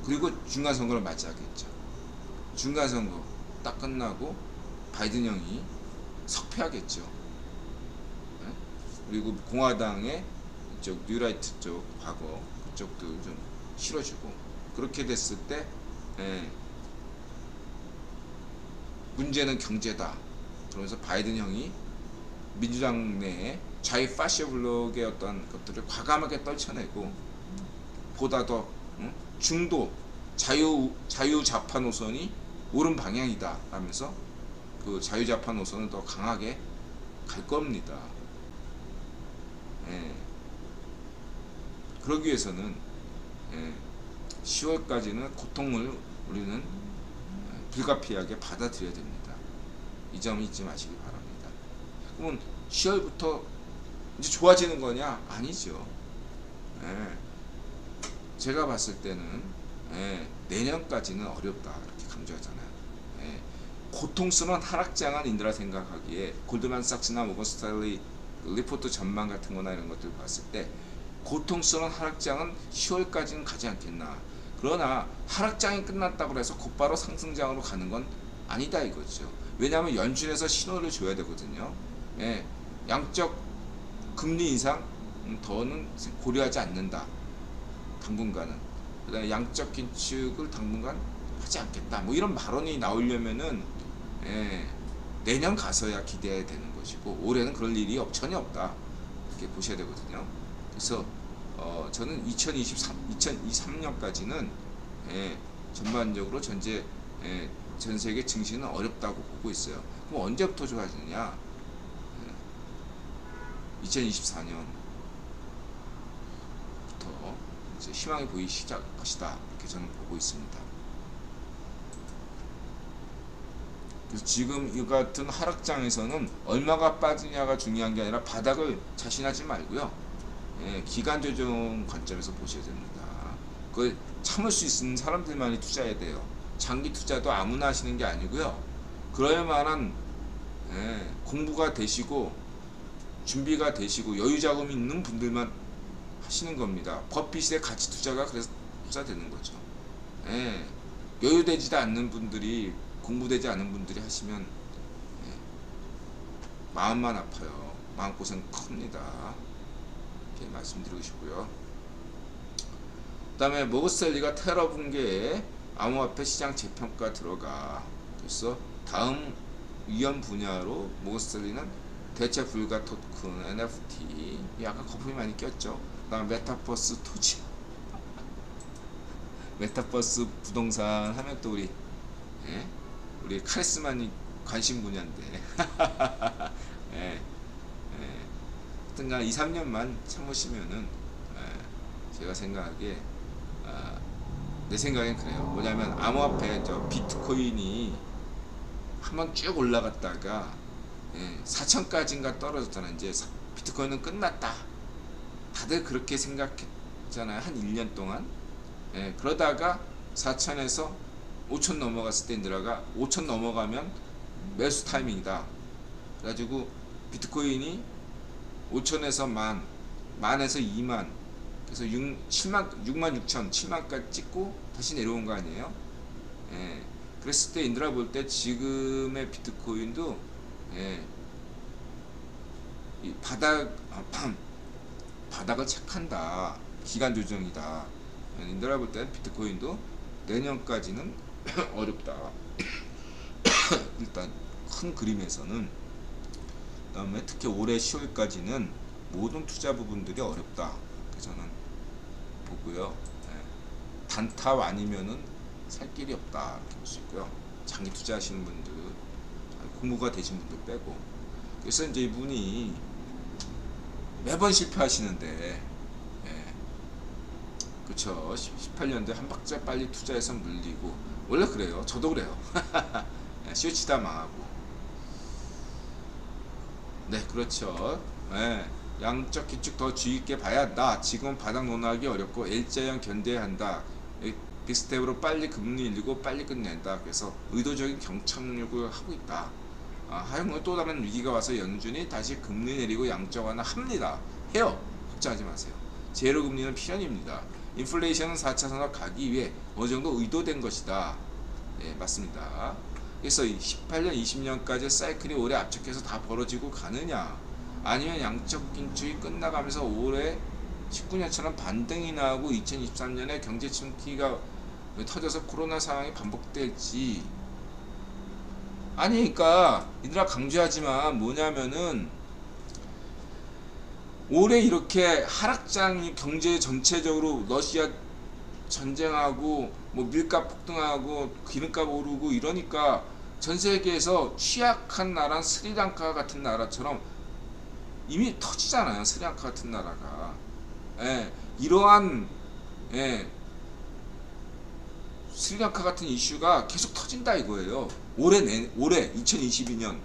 그리고 중간선거를 맞이하겠죠. 중간선거 딱 끝나고 바이든 형이 석패하겠죠. 그리고 공화당의 이쪽 뉴라이트 쪽 과거 그쪽도 좀 실어주고, 그렇게 됐을 때 문제는 경제다. 그러면서 바이든 형이 민주당 내에 좌익 파시어 블록의 어떤 것들을 과감하게 떨쳐내고, 보다 더 중도 자유좌파 노선이 옳은 방향이다 라면서 그 자유좌파 노선을 더 강하게 갈 겁니다. 그러기 위해서는 10월까지는 고통을 우리는 불가피하게 받아들여야 됩니다. 이 점 잊지 마시기 바랍니다. 그러면 10월부터 이제 좋아지는 거냐? 아니죠. 제가 봤을 때는 내년까지는 어렵다 이렇게 강조하잖아요. 고통스러운 하락장은 인드라 생각하기에 골드만삭스나 모건스탠리 리포트 전망 같은 거나 이런 것들 봤을 때 고통스러운 하락장은 10월까지는 가지 않겠나. 그러나 하락장이 끝났다고 해서 곧바로 상승장으로 가는 건 아니다 이거죠. 왜냐하면 연준에서 신호를 줘야 되거든요. 양적 금리 인상 더는 고려하지 않는다 당분간은. 그다음에 양적 긴축을 당분간 하지 않겠다. 뭐 이런 발언이 나오려면은 내년 가서야 기대해야 되는 것이고, 올해는 그럴 일이 전혀 없다 이렇게 보셔야 되거든요. 그래서 저는 2023년까지는 전반적으로 전 세계 증시는 어렵다고 보고 있어요. 그럼 언제부터 좋아지느냐? 2024년부터 이제 희망이 보이기 시작할 것이다 이렇게 저는 보고 있습니다. 그래서 지금 이 같은 하락장에서는 얼마가 빠지냐가 중요한 게 아니라 바닥을 자신하지 말고요. 기간 조정 관점에서 보셔야 됩니다. 그걸 참을 수 있는 사람들만이 투자해야 돼요. 장기 투자도 아무나 하시는 게 아니고요. 그럴 만한 공부가 되시고 준비가 되시고 여유 자금이 있는 분들만 하시는 겁니다. 버핏의 가치 투자가 그래서 투자되는 거죠. 여유되지도 않는 분들이, 공부되지 않은 분들이 하시면 마음만 아파요. 마음고생 큽니다. 이렇게 말씀드리고 싶고요. 그 다음에 모건스탠리가 테러 붕괴에 암호화폐 시장 재평가 들어가. 그래서 다음 위험 분야로 모건스탠리는 대체 불가 토큰, NFT, 약간 거품이 많이 꼈죠. 그 다음 메타버스 토지, 메타버스 부동산 하면 또 예? 우리 카리스마님 관심 분야인데 예, 예. 하여튼간 2, 3년만 참으시면은 제가 생각하기에 내 생각엔 그래요. 뭐냐면 암호화폐 비트코인이 한번 쭉 올라갔다가 4천까지인가 떨어졌잖아요. 이제 비트코인은 끝났다. 다들 그렇게 생각했잖아요. 한 1년 동안. 그러다가 4천에서 5천 넘어갔을 때 들어가 5천 넘어가면 매수 타이밍이다. 그래가지고 비트코인이 5천에서 만에서 2만, 그래서 6만 6천, 7만까지 찍고 다시 내려온 거 아니에요? 그랬을 때 인드라 볼 때 지금의 비트코인도 이 바닥을 체크한다. 기간 조정이다. 인드라 볼 때 비트코인도 내년까지는 어렵다. 일단 큰 그림에서는. 그 다음에 특히 올해 10월까지는 모든 투자 부분들이 어렵다. 저는 보고요. 단탑 아니면은 살 길이 없다. 이렇게 볼 수 있고요. 장기 투자하시는 분들, 공부가 되신 분들 빼고. 그래서 이제 이분이 매번 실패하시는데, 그쵸. 18년도에 한 박자 빨리 투자해서 물리고, 원래 그래요. 저도 그래요. 쉬우치다 망하고. 네, 그렇죠. 양적 기축 더 주의 있게 봐야 한다. 지금 바닥 논하기 어렵고 L자형 견뎌야 한다. 빅스텝으로 빨리 금리 일리고 빨리 끝낸다. 그래서 의도적인 경착륙을 하고 있다. 하여간 또 다른 위기가 와서 연준이 다시 금리 내리고 양적 완화 합니다. 해요. 걱정하지 마세요. 제로 금리는 필연입니다. 인플레이션은 4차 산업 가기 위해 어느 정도 의도된 것이다. 맞습니다. 그래서 18년, 20년까지 사이클이 올해 압축해서 다 벌어지고 가느냐, 아니면 양적 긴축이 끝나가면서 올해 19년처럼 반등이 나오고 2023년에 경제 침체가 터져서 코로나 상황이 반복될지. 아니, 그러니까 이들아 강조하지만 뭐냐면은 올해 이렇게 하락장이 경제 전체적으로 러시아 전쟁하고 뭐 밀값 폭등하고 기름값 오르고 이러니까 전 세계에서 취약한 나라는 스리랑카 같은 나라처럼 이미 터지잖아요. 스리랑카 같은 나라가. 이러한 스리랑카 같은 이슈가 계속 터진다 이거예요. 올해 2022년,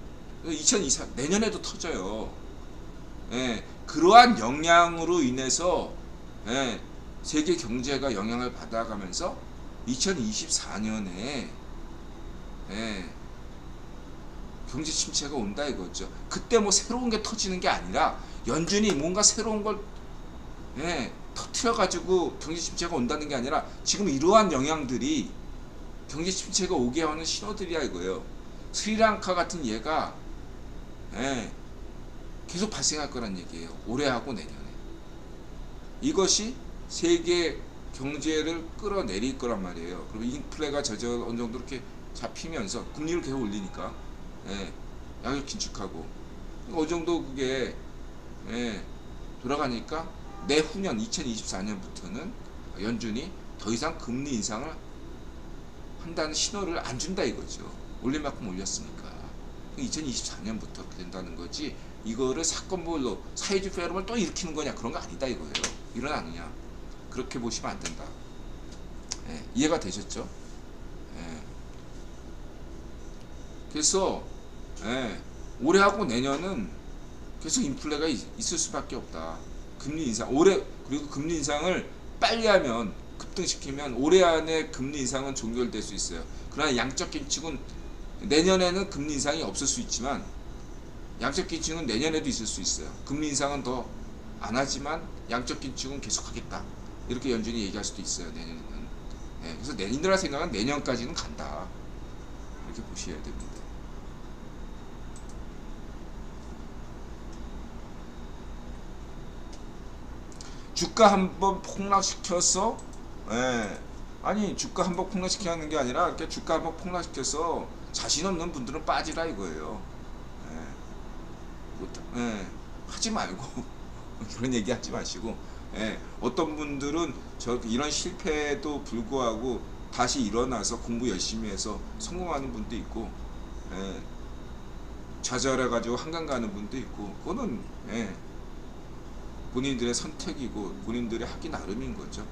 2024 내년에도 터져요. 그러한 영향으로 인해서 세계 경제가 영향을 받아가면서 2024년에 경제 침체가 온다 이거죠. 그때 뭐 새로운 게 터지는 게 아니라 연준이 뭔가 새로운 걸 터트려 가지고 경제 침체가 온다는 게 아니라 지금 이러한 영향들이 경제 침체가 오게 하는 신호들이야 이거예요. 스리랑카 같은 예가 계속 발생할 거란 얘기예요. 올해하고 내년에. 이것이 세계 경제를 끌어내릴 거란 말이에요. 그리고 인플레가 어느 정도 이렇게 잡히면서 금리를 계속 올리니까 양적 긴축하고 어느 정도 그게 돌아가니까 내후년 2024년부터는 연준이 더 이상 금리 인상을 한다는 신호를 안 준다 이거죠. 올릴 만큼 올렸으니까 2024년부터 그렇게 된다는 거지. 이거를 사건별로 사회주의 패러을 또 일으키는 거냐 그런 거 아니다 이거예요. 일어나느냐 그렇게 보시면 안 된다. 이해가 되셨죠? 그래서 올해하고 내년은 계속 인플레가 있을 수밖에 없다. 금리 인상 그리고 금리 인상을 빨리 하면 급등시키면 올해 안에 금리 인상은 종결될 수 있어요. 그러나 양적 긴축은 내년에는 금리 인상이 없을 수 있지만 양적 긴축은 내년에도 있을 수 있어요. 금리 인상은 더 안 하지만 양적 긴축은 계속하겠다. 이렇게 연준이 얘기할 수도 있어요. 내년에는. 그래서 인들아 생각은 내년까지는 간다. 이렇게 보셔야 됩니다. 주가 한번 폭락시켜서, 예, 아니 주가 한번 폭락시키는 게 아니라 이렇게 주가 한번 폭락시켜서 자신 없는 분들은 빠지라 이거예요. 예, 하지 말고 그런 얘기 하지 마시고, 예, 어떤 분들은 저 이런 실패에도 불구하고 다시 일어나서 공부 열심히 해서 성공하는 분도 있고, 예, 좌절해가지고 한강 가는 분도 있고, 그거는 예, 본인들의 선택이고 본인들의 하기 나름인 거죠.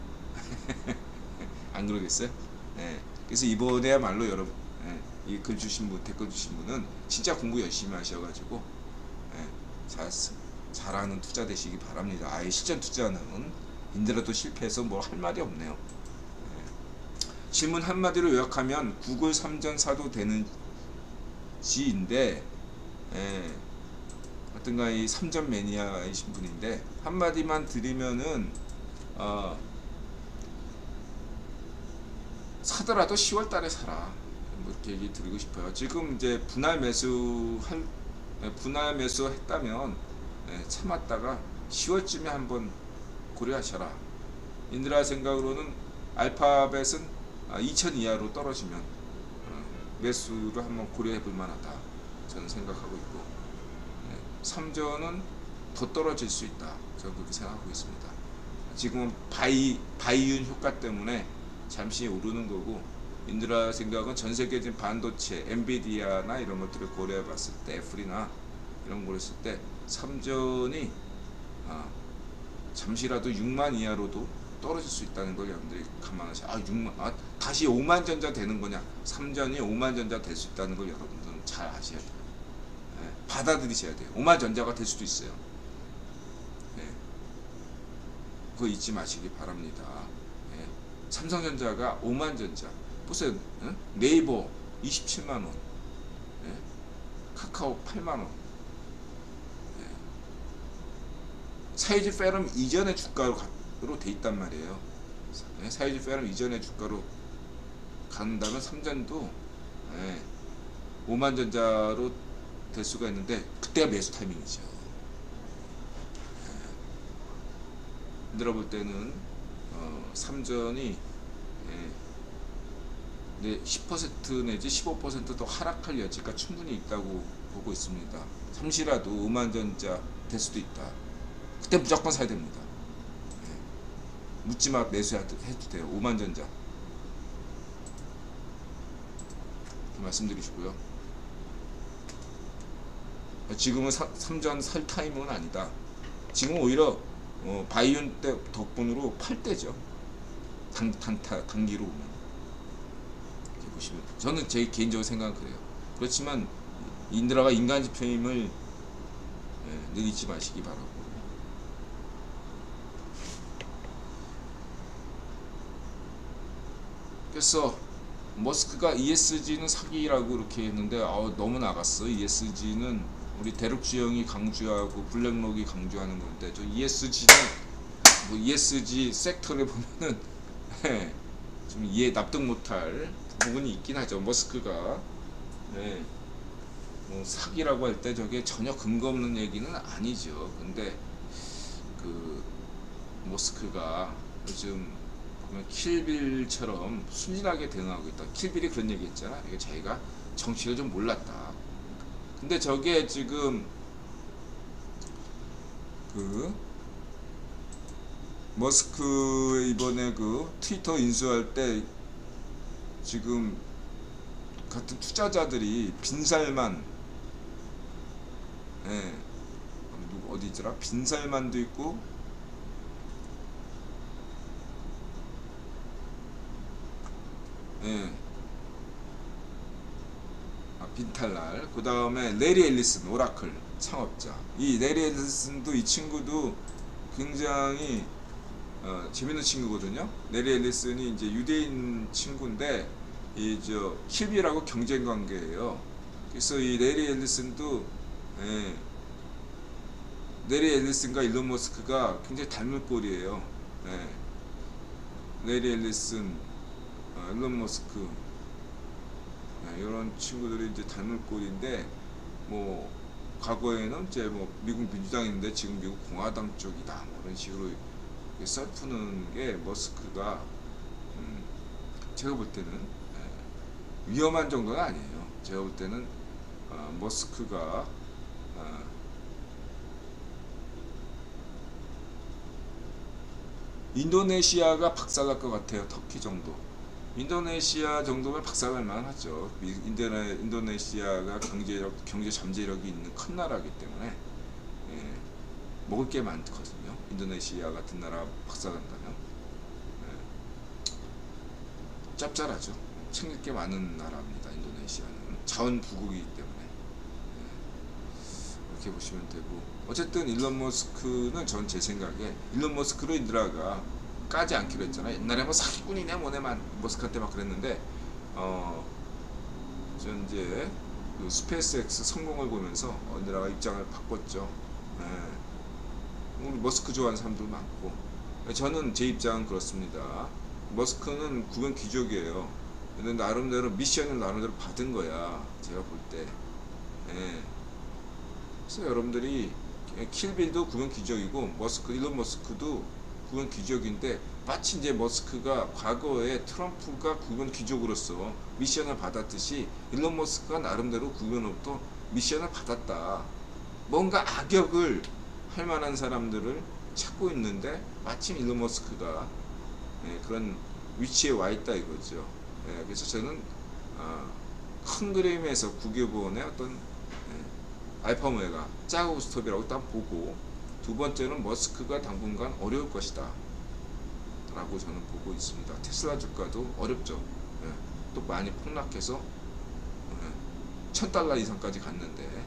안 그러겠어요? 예, 그래서 이번에야말로 여러분, 예, 이 글 주신 분, 댓글 주신 분은 진짜 공부 열심히 하셔가지고, 예, 잘하는 투자 되시기 바랍니다. 아예 실전 투자는 인더라도 실패해서 뭐 할 말이 없네요. 예. 질문 한마디로 요약하면 구글 3전 사도 되는지인데, 예, 어떤가 이 3전 매니아이신 분인데 한마디만 드리면은 사더라도 10월 달에 사라, 뭐 이렇게 얘기 드리고 싶어요. 지금 이제 분할 매수 했다면, 예, 참았다가 10월쯤에 한번 고려하셔라. 인드라 생각으로는 알파벳은 2000 이하로 떨어지면 매수를 한번 고려해 볼 만하다, 저는 생각하고 있고, 예, 3전은 더 떨어질 수 있다, 저는 그렇게 생각하고 있습니다. 지금은 바이윤 효과 때문에 잠시 오르는 거고, 인드라 생각은 전 세계적인 반도체, 엔비디아나 이런 것들을 고려해 봤을 때, 애플이나 이런 걸 했을 때 3전이 잠시라도 6만 이하로도 떨어질 수 있다는 걸 여러분들이 감안하셔야. 6만, 다시 5만 전자 되는 거냐? 3전이 5만 전자 될 수 있다는 걸 여러분들은 잘 아셔야 돼요. 예, 받아들이셔야 돼요. 5만 전자가 될 수도 있어요. 예, 그거 잊지 마시기 바랍니다. 예, 삼성전자가 5만 전자, 보세요. 네이버 27만원, 예, 카카오 8만원, 예, 사이즈 페럼 이전의 주가로 돼 있단 말이에요. 예, 사이즈 페럼 이전의 주가로 간다면 3전도, 예, 5만 전자로 될 수가 있는데 그때가 매수 타이밍이죠. 예, 들어볼 때는 3전이, 예, 10% 내지 15% 더 하락할 여지가 충분히 있다고 보고 있습니다. 잠시라도 5만 전자 될 수도 있다. 그때 무조건 사야 됩니다. 예, 묻지마 매수해도 돼요. 5만 전자. 이렇게 말씀드리시고요. 지금은 3전 살 타이밍은 아니다. 지금 오히려 바이온 때 덕분으로 팔 때죠. 단기로 보면. 이렇게 보시면, 저는 제 개인적으로 생각은 그래요. 그렇지만 인드라가 인간 지표임을, 예, 늘 잊지 마시기 바라고. 그래서 머스크가 ESG는 사기라고 이렇게 했는데 너무 나갔어. ESG는 우리 대륙주영이 강조하고 블랙록이 강조하는 건데, 저 ESG는 뭐 ESG 섹터를 보면은 좀 납득 못할 부분이 있긴 하죠. 머스크가, 네, 뭐 사기라고 할 때 저게 전혀 근거 없는 얘기는 아니죠. 근데 그 머스크가 요즘 보면 킬빌처럼 순진하게 대응하고 있다. 킬빌이 그런 얘기 했잖아. 이게 자기가 정치를 좀 몰랐다. 근데 저게 지금 그 머스크 이번에 그 트위터 인수할 때 지금 같은 투자자들이 빈살만, 예, 어디 있더라? 빈살만도 있고, 예, 빈탈날, 그 다음에 레리 앨리슨, 오라클 창업자. 이 레리 앨리슨도, 이 친구도 굉장히 재밌는 친구거든요. 레리 앨리슨이 이제 유대인 친구인데 이 저 킬빌하고 경쟁 관계예요. 그래서 이 레리 앨리슨도, 예, 레리 앨리슨과 일론 머스크가 굉장히 닮은 꼴이에요. 예, 레리 앨리슨, 일론 머스크, 예, 이런 친구들이 이제 닮은 꼴인데, 뭐 과거에는 이제 뭐 미국 민주당인데 지금 미국 공화당 쪽이다, 뭐 이런 식으로 썰푸는 게 머스크가 제가 볼 때는 위험한 정도는 아니에요. 제가 볼 때는 머스크가 인도네시아가 박살날 것 같아요. 터키 정도. 인도네시아 정도면 박살날 만하죠. 인도네시아가 경제 잠재력이 있는 큰 나라이기 때문에 먹을 게 많거든요. 인도네시아 같은 나라 박살난다면 짭짤하죠. 챙길 게 많은 나라입니다. 인도네시아는 자원 부국이기 때문에 이렇게 보시면 되고, 어쨌든 일론 머스크는 전 제 생각에 일론 머스크로 인드라가 까지 않기로 했잖아요. 옛날에 뭐 사기꾼이네 뭐네만 머스크한테 막 그랬는데 전 이제 그 스페이스X 성공을 보면서 인드라가 입장을 바꿨죠. 우리 머스크 좋아하는 사람도 많고, 저는 제 입장은 그렇습니다. 머스크는 구경 귀족이에요. 근데 나름대로 미션을 나름대로 받은 거야, 제가 볼 때. 그래서 여러분들이 킬빌도 구경 귀족이고 일론 머스크도 구경 귀족인데, 마치 이제 머스크가 과거에 트럼프가 구경 귀족으로서 미션을 받았듯이 일론 머스크가 나름대로 구경으로부터 미션을 받았다. 뭔가 악역을 할 만한 사람들을 찾고 있는데 마침 일론 머스크가 그런 위치에 와 있다 이거죠. 그래서 저는 큰 그림에서 국외본의 어떤 알파오메가 짜고 스톱이라고 일단 보고, 두 번째는 머스크가 당분간 어려울 것이다 라고 저는 보고 있습니다. 테슬라 주가도 어렵죠. 또 많이 폭락해서 $1000 이상까지 갔는데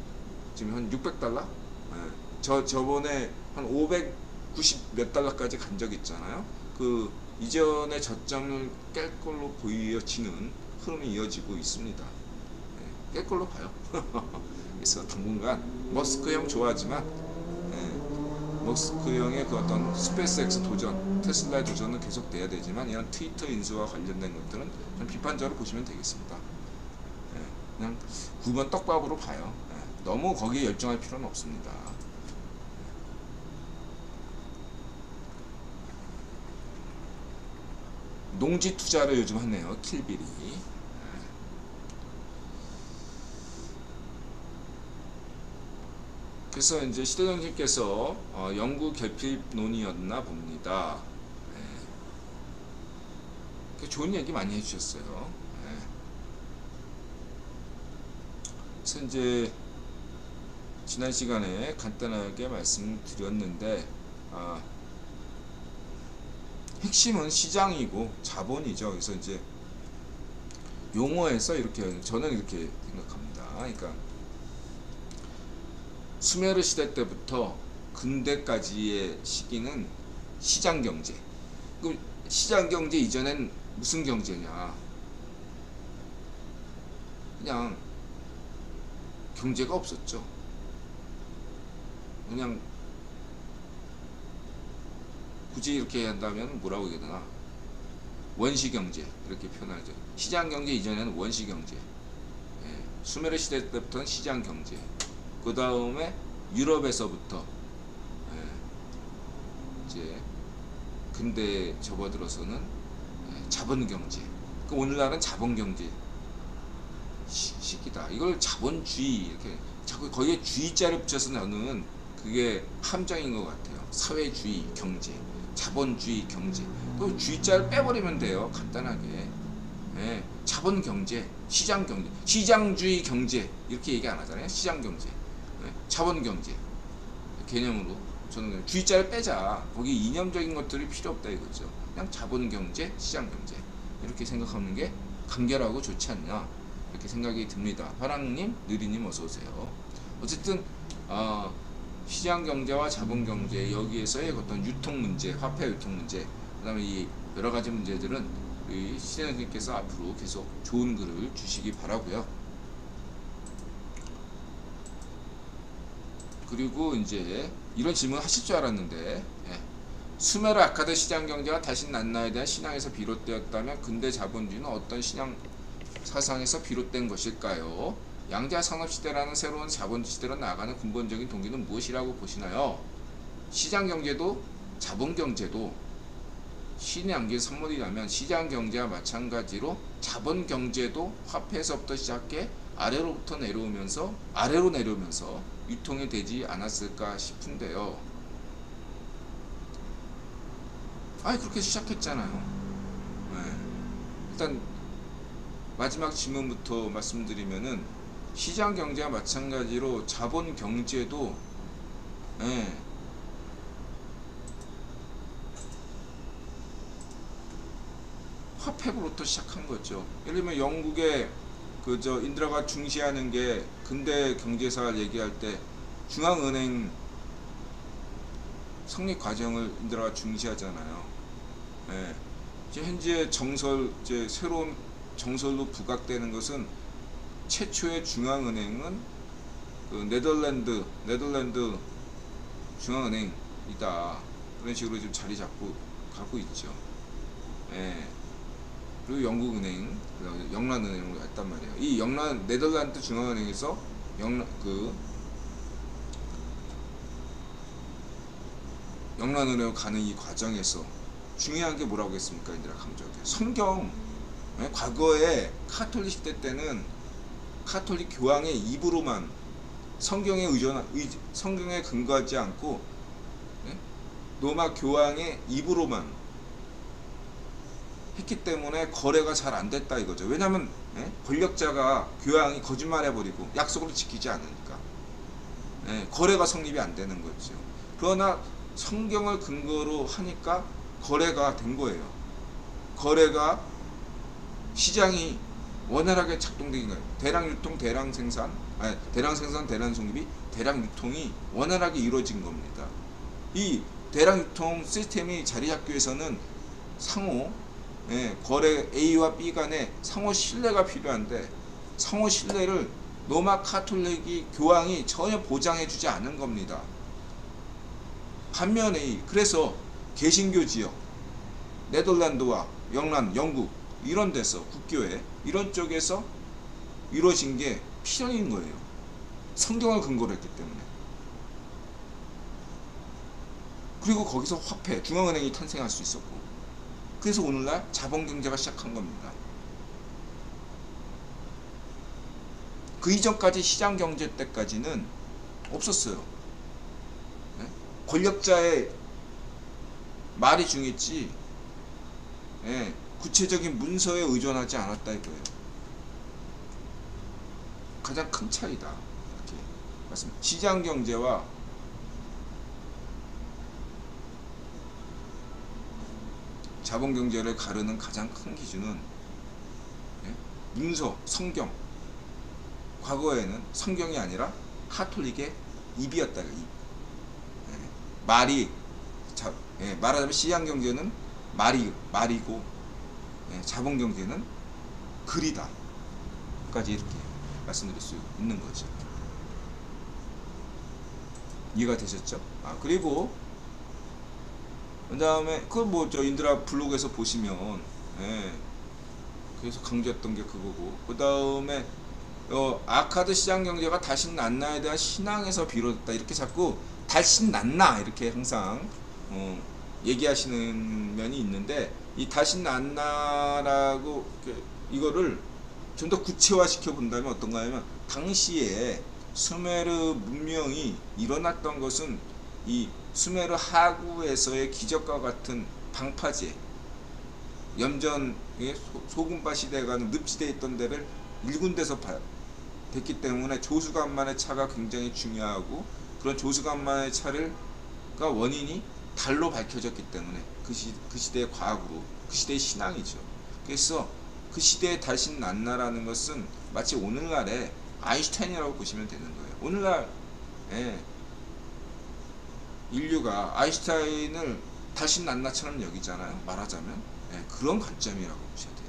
지금 한 $600? 저번에 한 590 몇 달러까지 간 적 있잖아요. 그 이전의 저점을 깰 걸로 보여지는 흐름이 이어지고 있습니다. 깰 걸로 봐요. 그래서 당분간 머스크 형 좋아하지만 머스크 형의 그 어떤 스페이스X 도전, 테슬라의 도전은 계속 돼야 되지만, 이런 트위터 인수와 관련된 것들은 좀 비판적으로 보시면 되겠습니다. 그냥 굵은 떡밥으로 봐요. 너무 거기에 열정할 필요는 없습니다. 농지 투자를 요즘 하네요, 킬빌이. 그래서 이제 시대정신께서 영구 결핍론이었나 봅니다. 좋은 얘기 많이 해주셨어요. 그래서 이제 지난 시간에 간단하게 말씀드렸는데, 핵심은 시장이고 자본이죠. 그래서 이제 용어에서 이렇게 저는 이렇게 생각합니다. 그러니까 수메르 시대 때부터 근대까지의 시기는 시장 경제. 그 시장 경제 이전엔 무슨 경제냐? 그냥 경제가 없었죠. 그냥 굳이 이렇게 한다면 뭐라고 해야 되나? 원시 경제 이렇게 표현하죠. 시장 경제 이전에는 원시 경제. 수메르 시대 때부터는 시장 경제. 그 다음에 유럽에서부터 이제 근대 접어들어서는 자본 경제. 그 오늘날은 자본 경제 시기다. 이걸 자본주의 이렇게 자꾸 거기에 주의자를 붙여서 나누는 그게 함정인 것 같아요. 사회주의 경제, 자본주의 경제. 그 주의자를 빼버리면 돼요. 간단하게. 자본 경제, 시장 경제, 시장주의 경제 이렇게 얘기 안 하잖아요. 시장 경제, 자본 경제 개념으로 저는 주의자를 빼자. 거기 이념적인 것들이 필요 없다 이거죠. 그냥 자본 경제, 시장 경제 이렇게 생각하는 게 간결하고 좋지 않냐 이렇게 생각이 듭니다. 화랑님, 느리님 어서 오세요. 어쨌든 시장 경제와 자본 경제 여기에서의 어떤 유통 문제, 화폐 유통 문제, 그다음에 이 여러 가지 문제들은 우리 시대님께서 앞으로 계속 좋은 글을 주시기 바라고요. 그리고 이제 이런 질문 하실 줄 알았는데, 수메르 아카드 시장 경제가 다시 난나에 대한 신앙에서 비롯되었다면 근대 자본주의는 어떤 신앙 사상에서 비롯된 것일까요? 양자 산업 시대라는 새로운 자본주의 시대로 나아가는 근본적인 동기는 무엇이라고 보시나요? 시장 경제도 자본경제도 신의 안개 선물이라면 시장경제와 마찬가지로 자본경제도 화폐에서부터 시작해 아래로 내려오면서 유통이 되지 않았을까 싶은데요. 아니 그렇게 시작했잖아요. 네. 일단 마지막 질문부터 말씀드리면은 시장경제와 마찬가지로 자본경제도 네. 화폐부터 시작한 거죠. 예를 들면 영국의 그저 인드라가 중시하는 게 근대 경제사를 얘기할 때 중앙은행 성립 과정을 인드라가 중시하잖아요. 예. 이제 현재 이제 새로운 정설로 부각되는 것은 최초의 중앙은행은 그 네덜란드 중앙은행이다. 그런 식으로 좀 자리 잡고 가고 있죠. 예. 그리고 영국은행, 영란은행으로 했단 말이에요. 이 네덜란드 중앙은행에서 영란은행으로 가는 이 과정에서 중요한 게 뭐라고 했습니까? 인드라 강조하게 성경. 과거에 카톨릭 시대 때는 카톨릭 교황의 입으로만 성경에 근거하지 않고 로마 교황의 입으로만 했기 때문에 거래가 잘 안 됐다 이거죠. 왜냐하면 권력자가 교황이 거짓말해버리고 약속을 지키지 않으니까 거래가 성립이 안 되는 거죠. 그러나 성경을 근거로 하니까 거래가 된 거예요. 거래가 시장이 원활하게 작동된 거예요. 대량 유통, 대량 생산, 대량 송입이 대량 유통이 원활하게 이루어진 겁니다. 이 대량 유통 시스템이 자리 잡기 위해서는 상호 거래 A와 B 간에 상호 신뢰가 필요한데 상호 신뢰를 로마 카톨릭이 교황이 전혀 보장해주지 않은 겁니다. 반면에 그래서 개신교 지역 네덜란드와 영국 이런 데서 국교회 이런 쪽에서 이루어진 게 필연인 거예요. 성경을 근거로 했기 때문에. 그리고 거기서 화폐 중앙은행이 탄생할 수 있었고 그래서 오늘날 자본경제가 시작한 겁니다. 그 이전까지 시장경제 때까지는 없었어요. 권력자의 말이 중요했지 구체적인 문서에 의존하지 않았다 이거예요. 가장 큰 차이다. 이렇게 맞습니다. 시장경제와 자본경제를 가르는 가장 큰 기준은 문서, 성경. 과거에는 성경이 아니라 카톨릭의 입이었다. 입. 말하자면 시장경제는 말이고 자본경제는 글이다. 까지 이렇게 말씀드릴 수 있는 거죠. 이해가 되셨죠? 그리고 그 다음에 저 인드라 블로그에서 보시면 그래서 강조했던 게 그거고 그 다음에 아카드 시장경제가 다시 낫나에 대한 신앙에서 비롯됐다 이렇게 자꾸 다시 낫나 이렇게 항상 얘기하시는 면이 있는데 이 다시 낫나라고 이거를 좀 더 구체화 시켜 본다면 어떤가 하면 당시에 수메르 문명이 일어났던 것은 이 수메르 하구에서의 기적과 같은 방파제 염전 소금파 시대가 늪지대에 있던 데를 일군데서 됐기 때문에 조수간만의 차가 굉장히 중요하고 그런 조수간만의 차가 원인이 달로 밝혀졌기 때문에 그 시대의 과학으로 그 시대의 신앙이죠. 그래서 그 시대에 다시 낫나라는 것은 마치 오늘날의 아인슈타인이라고 보시면 되는 거예요. 오늘날 인류가 아인슈타인을 다시 낫나처럼 여기잖아요. 말하자면 그런 관점이라고 보셔야 돼요.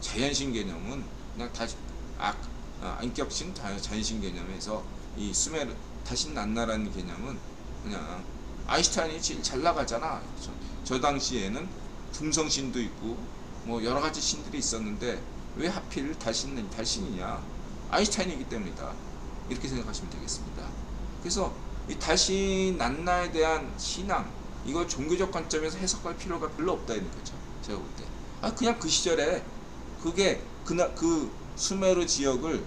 자연신 개념은 그냥 인격신 자연신 개념에서 이 수메르 다시 낫나라는 개념은 그냥 아인슈타인이 제일 잘 나가잖아. 저 당시에는 금성신도 있고 뭐 여러 가지 신들이 있었는데 왜 하필 달신이냐? 아인슈타인이기 때문이다. 이렇게 생각하시면 되겠습니다. 그래서 이 다시 난나에 대한 신앙, 이걸 종교적 관점에서 해석할 필요가 별로 없다 이런 거죠. 제가 볼 때. 그냥 그 시절에 그게 그 수메르 지역을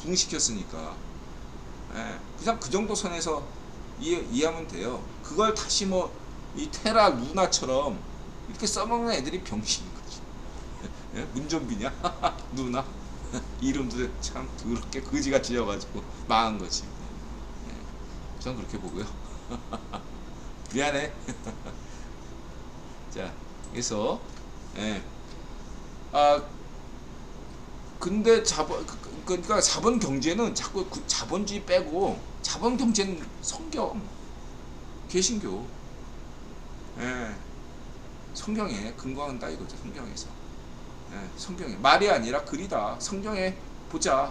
붕시켰으니까, 예, 그냥 그 정도 선에서 이해하면 돼요. 그걸 다시 뭐 이 테라 루나처럼 이렇게 써먹는 애들이 병신인 거지. 예? 문좀비냐? 누나? 이름도 참 더럽게 거지같이 지어가지고 망한 거지. 예. 전 그렇게 보고요. 미안해. 자, 그래서 예. 근데 그러니까 자본 경제는 자꾸 그 자본주의 빼고, 자본 경제는 성경, 개신교, 예, 성경에 근거한다 이거죠. 성경에서, 예, 성경에 말이 아니라 글이다. 성경에 보자.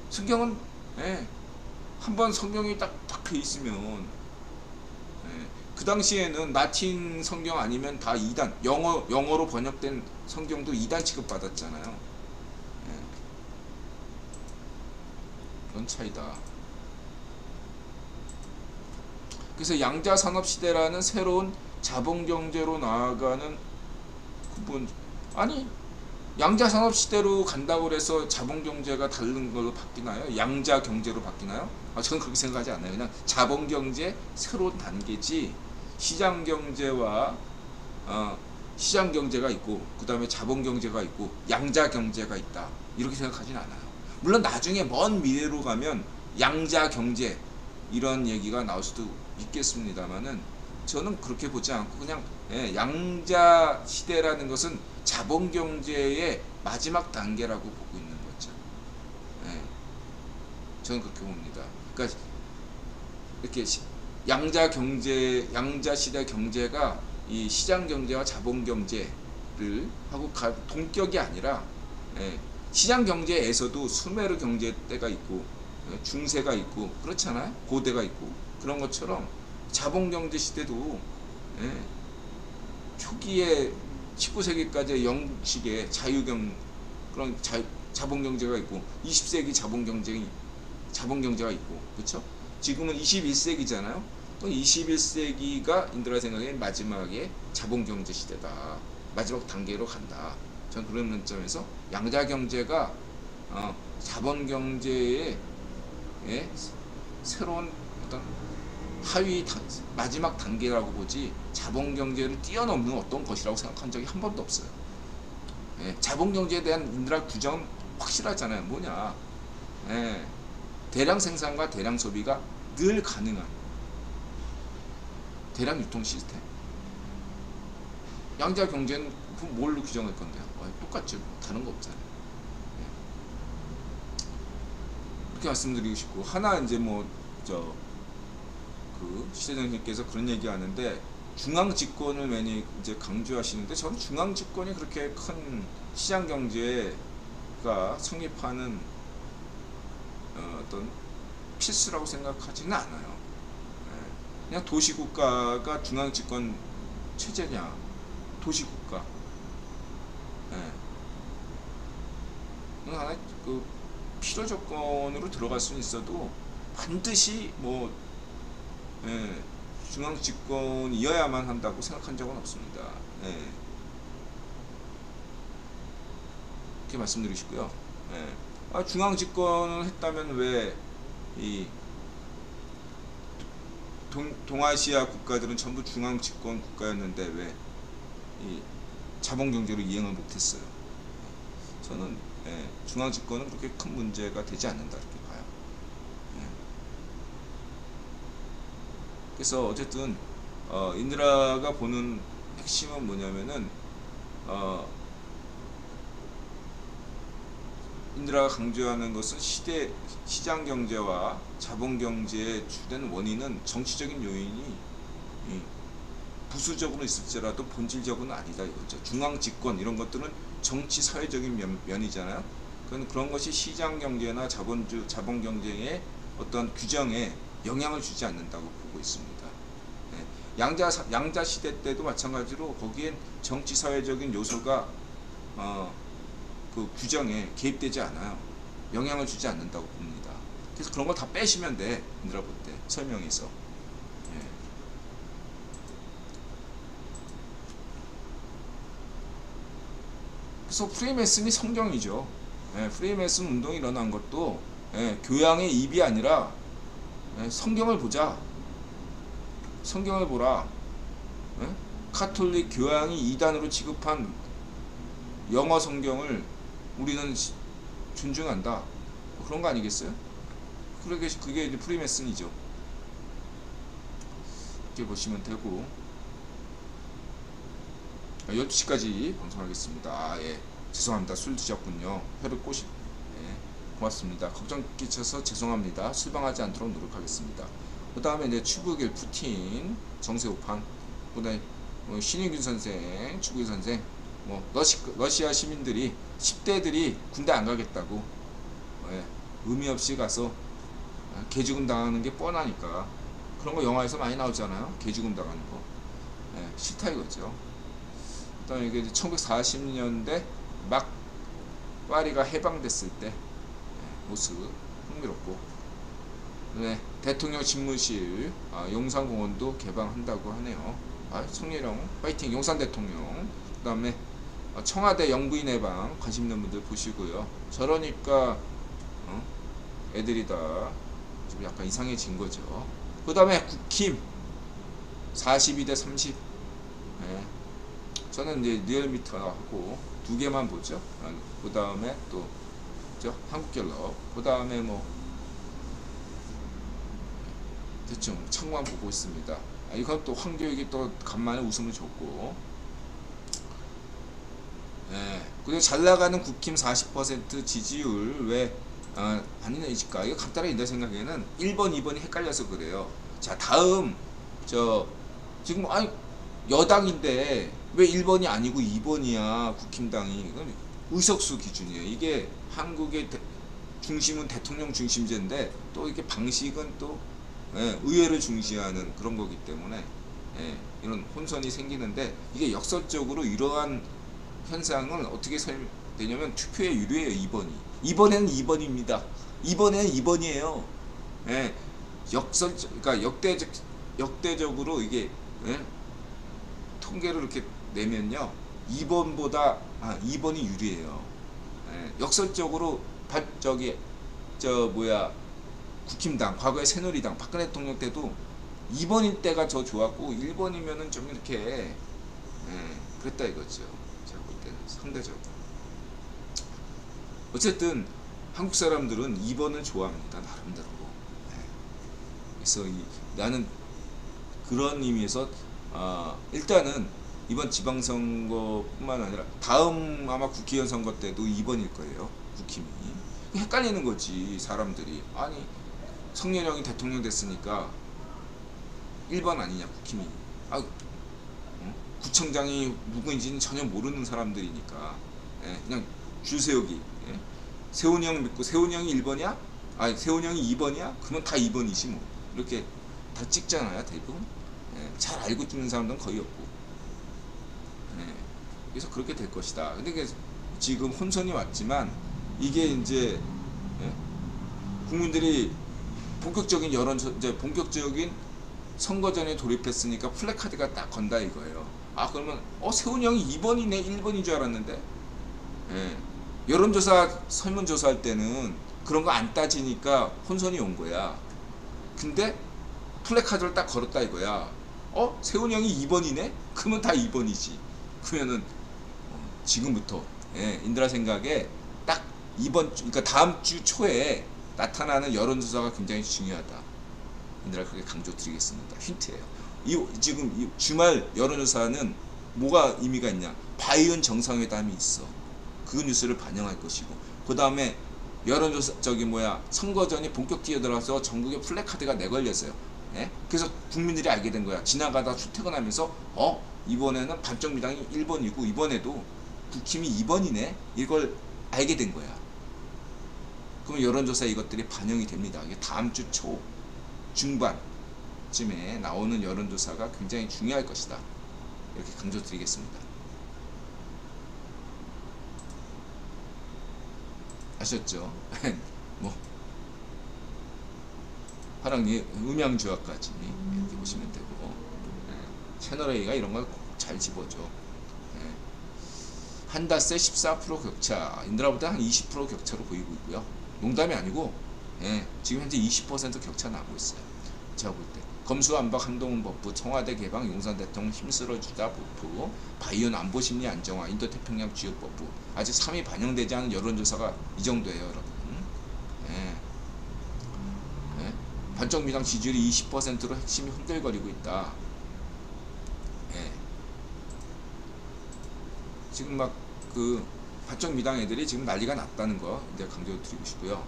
성경은, 예, 한번 성경이 딱 돼 있으면, 예, 그 당시에는 라틴 성경 아니면 다 이단, 영어로 번역된 성경도 이단 취급 받았잖아요. 예, 그런 차이다. 그래서 양자 산업 시대라는 새로운 자본 경제로 나아가는 부분, 아니 양자 산업 시대로 간다고 해서 자본 경제가 다른 걸로 바뀌나요? 양자 경제로 바뀌나요? 저는 그렇게 생각하지 않아요. 그냥 자본 경제 새로운 단계지, 시장 경제와 시장 경제가 있고 그다음에 자본 경제가 있고 양자 경제가 있다 이렇게 생각하지는 않아요. 물론 나중에 먼 미래로 가면 양자 경제 이런 얘기가 나올 수도 있겠습니다만은 저는 그렇게 보지 않고 그냥, 예, 양자 시대라는 것은 자본 경제의 마지막 단계라고 보고 있는 거죠. 예, 저는 그렇게 봅니다. 그러니까 이렇게 양자 경제, 양자 시대 경제가 이 시장 경제와 자본 경제를 하고 동격이 아니라, 예, 시장 경제에서도 수메르 경제 때가 있고, 예, 중세가 있고 그렇잖아요. 고대가 있고 그런 것처럼 자본 경제 시대도, 예, 초기에 19세기까지 영국식의 그런 자본 경제가 있고 20세기 자본 경제가 있고, 그렇죠? 지금은 21세기잖아요. 21세기가 인도라 생각에 마지막에 자본 경제 시대다. 마지막 단계로 간다. 전 그런 관점에서 양자 경제가 자본 경제의, 예, 새로운 어떤 마지막 단계라고 보지 자본 경제를 뛰어넘는 어떤 것이라고 생각한 적이 한 번도 없어요. 예, 자본 경제에 대한 인도라 규정은 확실하잖아요. 뭐냐? 예, 대량 생산과 대량 소비가 늘 가능한 대량 유통 시스템. 양자 경제는 뭘로 규정할 건데요? 똑같죠. 다른 거 없잖아요. 예. 그렇게 말씀드리고 싶고, 하나 이제 시대장님께서 그런 얘기하는데 중앙 집권을 많이 이제 강조하시는데, 저는 중앙 집권이 그렇게 큰 시장 경제가 성립하는 어떤 필수라고 생각하지는 않아요. 예. 그냥 도시국가가 중앙 집권 체제냐, 도시국가. 예. 하나의 필요 조건으로 들어갈 수는 있어도 반드시 예, 중앙 집권이어야만 한다고 생각한 적은 없습니다. 예. 이렇게 말씀드리고 싶고요. 예. 중앙 집권을 했다면 왜 이 동아시아 국가들은 전부 중앙 집권 국가였는데 왜 이 자본 경제로 이행을 못했어요? 저는, 예, 중앙 집권은 그렇게 큰 문제가 되지 않는다 이렇게 봐요. 예. 그래서 어쨌든 인드라가 보는 핵심은 뭐냐면은 인드라가 강조하는 것은 시장 경제와 자본 경제의 주된 원인은 정치적인 요인이 부수적으로 있을지라도 본질적으로는 아니다 이거죠. 중앙 집권 이런 것들은 정치 사회적인 면이잖아요. 그런 것이 시장 경제나 자본 경제의 어떤 규정에 영향을 주지 않는다고 보고 있습니다. 예. 양자 시대 때도 마찬가지로 거기엔 정치 사회적인 요소가 그 규정에 개입되지 않아요. 영향을 주지 않는다고 봅니다. 그래서 그런 걸 다 빼시면 돼. 얘들아 볼 때 설명에서. 예. 그래서 프리메슨이 성경이죠. 예, 프리메슨 운동이 일어난 것도 예, 교양의 입이 아니라 예, 성경을 보자. 성경을 보라. 예? 카톨릭 교양이 이단으로 취급한 영어 성경을 우리는 존중한다. 그런 거 아니겠어요? 그게 이제 프리메슨이죠. 이렇게 보시면 되고 12시까지 방송하겠습니다. 예. 죄송합니다. 술 드셨군요. 혀를 꼬시. 예. 고맙습니다. 걱정 끼쳐서 죄송합니다. 술방하지 않도록 노력하겠습니다. 그 다음에 이제 추구길 푸틴 정세호판, 그다음에 신인균 선생, 추구길 선생, 러시아 시민들이 10대들이 군대 안 가겠다고 예. 의미 없이 가서 개죽음 당하는 게 뻔하니까 그런 거 영화에서 많이 나오잖아요. 개죽음 당하는 거. 예. 싫다 이거죠. 그다음에 이게 1940년대 막 파리가 해방됐을 때 모습 흥미롭고, 네, 대통령 집무실 용산공원도 개방한다고 하네요. 성렬형 파이팅 용산 대통령. 그다음에 청와대 영부인 해방 관심 있는 분들 보시고요. 저러니까 애들이 다 좀 약간 이상해진 거죠. 그다음에 국힘 42대 30. 네. 저는 이제 리얼미터하고 두 개만 보죠. 그 다음에 또 한국갤럽. 그 다음에 대충 창만 보고 있습니다. 이건 또 황교익이 또 간만에 웃음을 줬고. 네. 그리고 잘 나가는 국힘 40% 지지율 왜 아니냐 이실까? 이거 간단하게 내 생각에는 1번, 2번이 헷갈려서 그래요. 자, 다음 지금 여당인데 왜 1번이 아니고 2번이야 국힘당이. 이건 의석수 기준이에요. 이게 한국의 중심은 대통령 중심제인데 또 이게 방식은 또 의회를 중시하는 그런 거기 때문에 이런 혼선이 생기는데, 이게 역설적으로 이러한 현상은 어떻게 설명되냐면 투표에 유리해요. 2번이. 이번에는 2번입니다. 이번에는 2번이에요. 그러니까 역대적으로 이게 통계를 이렇게 내면요, 2번보다 2번이 유리해요. 역설적으로 국힘당, 과거의 새누리당, 박근혜 대통령 때도 2번일 때가 더 좋았고 1번이면은 좀 이렇게 그랬다 이거죠. 제가 볼 때는 상대적으로. 어쨌든 한국 사람들은 2번을 좋아합니다. 나름대로. 그래서 나는 그런 의미에서 일단은 이번 지방선거뿐만 아니라 다음 아마 국회의원 선거 때도 2번일 거예요. 국힘이. 헷갈리는 거지 사람들이. 아니 성렬형이 대통령 됐으니까 1번 아니냐 국힘이. 구청장이 누구인지는 전혀 모르는 사람들이니까 그냥 줄 세우기. 세훈이 형 믿고 세훈이 형이 1번이야? 세훈이 형이 2번이야? 그러면 다 2번이지 뭐. 이렇게 다 찍잖아요 대부분. 잘 알고 찍는 사람들은 거의 없고. 그래서 그렇게 될 것이다. 근데 지금 혼선이 왔지만 이게 이제 국민들이 본격적인 본격적인 선거전에 돌입했으니까 플래카드가 딱 건다 이거예요. 그러면 세훈이 형이 2번이네 1번인 줄 알았는데. 여론조사 설문조사할 때는 그런 거 안 따지니까 혼선이 온 거야. 근데 플래카드를 딱 걸었다 이거야. 세훈이 형이 2번이네? 그러면 다 2번이지. 그러면은 지금부터 인들아 생각에 딱 이번 그러니까 다음 주 초에 나타나는 여론조사가 굉장히 중요하다. 인들아 그렇게 강조드리겠습니다. 힌트예요. 지금 이 주말 여론조사는 뭐가 의미가 있냐? 바이든 정상회담이 있어. 그 뉴스를 반영할 것이고, 그 다음에 여론조사 선거전이 본격 뛰어들어서 전국에 플래카드가 내걸렸어요. 그래서 국민들이 알게 된 거야. 지나가다 출퇴근하면서 이번에는 반정미당이 1번이고 이번에도 국힘이 2번이네. 이걸 알게 된 거야. 그럼 여론조사 이것들이 반영이 됩니다. 이게 다음 주 초 중반쯤에 나오는 여론조사가 굉장히 중요할 것이다. 이렇게 강조드리겠습니다. 아셨죠? 화랑리 음양주화까지 이렇게 보시면 되고, 채널 A가 이런 걸 꼭 잘 집어줘. 한닷새 14% 격차, 인드라보다 한 20% 격차로 보이고 있고요. 농담이 아니고 지금 현재 20% 격차 나고 있어요. 제가 볼 때 검수완박 한동훈 법부, 청와대 개방, 용산 대통령 힘쓸어주자 보프, 바이온 안보심리 안정화, 인도태평양 지역법부. 아직 3위 반영되지 않은 여론조사가 이 정도예요, 여러분. 반쪽미당 지지율이 20%로 핵심이 흔들거리고 있다. 지금 막 그 반쪽미당 애들이 지금 난리가 났다는 거 이제 강조드리고 싶고요.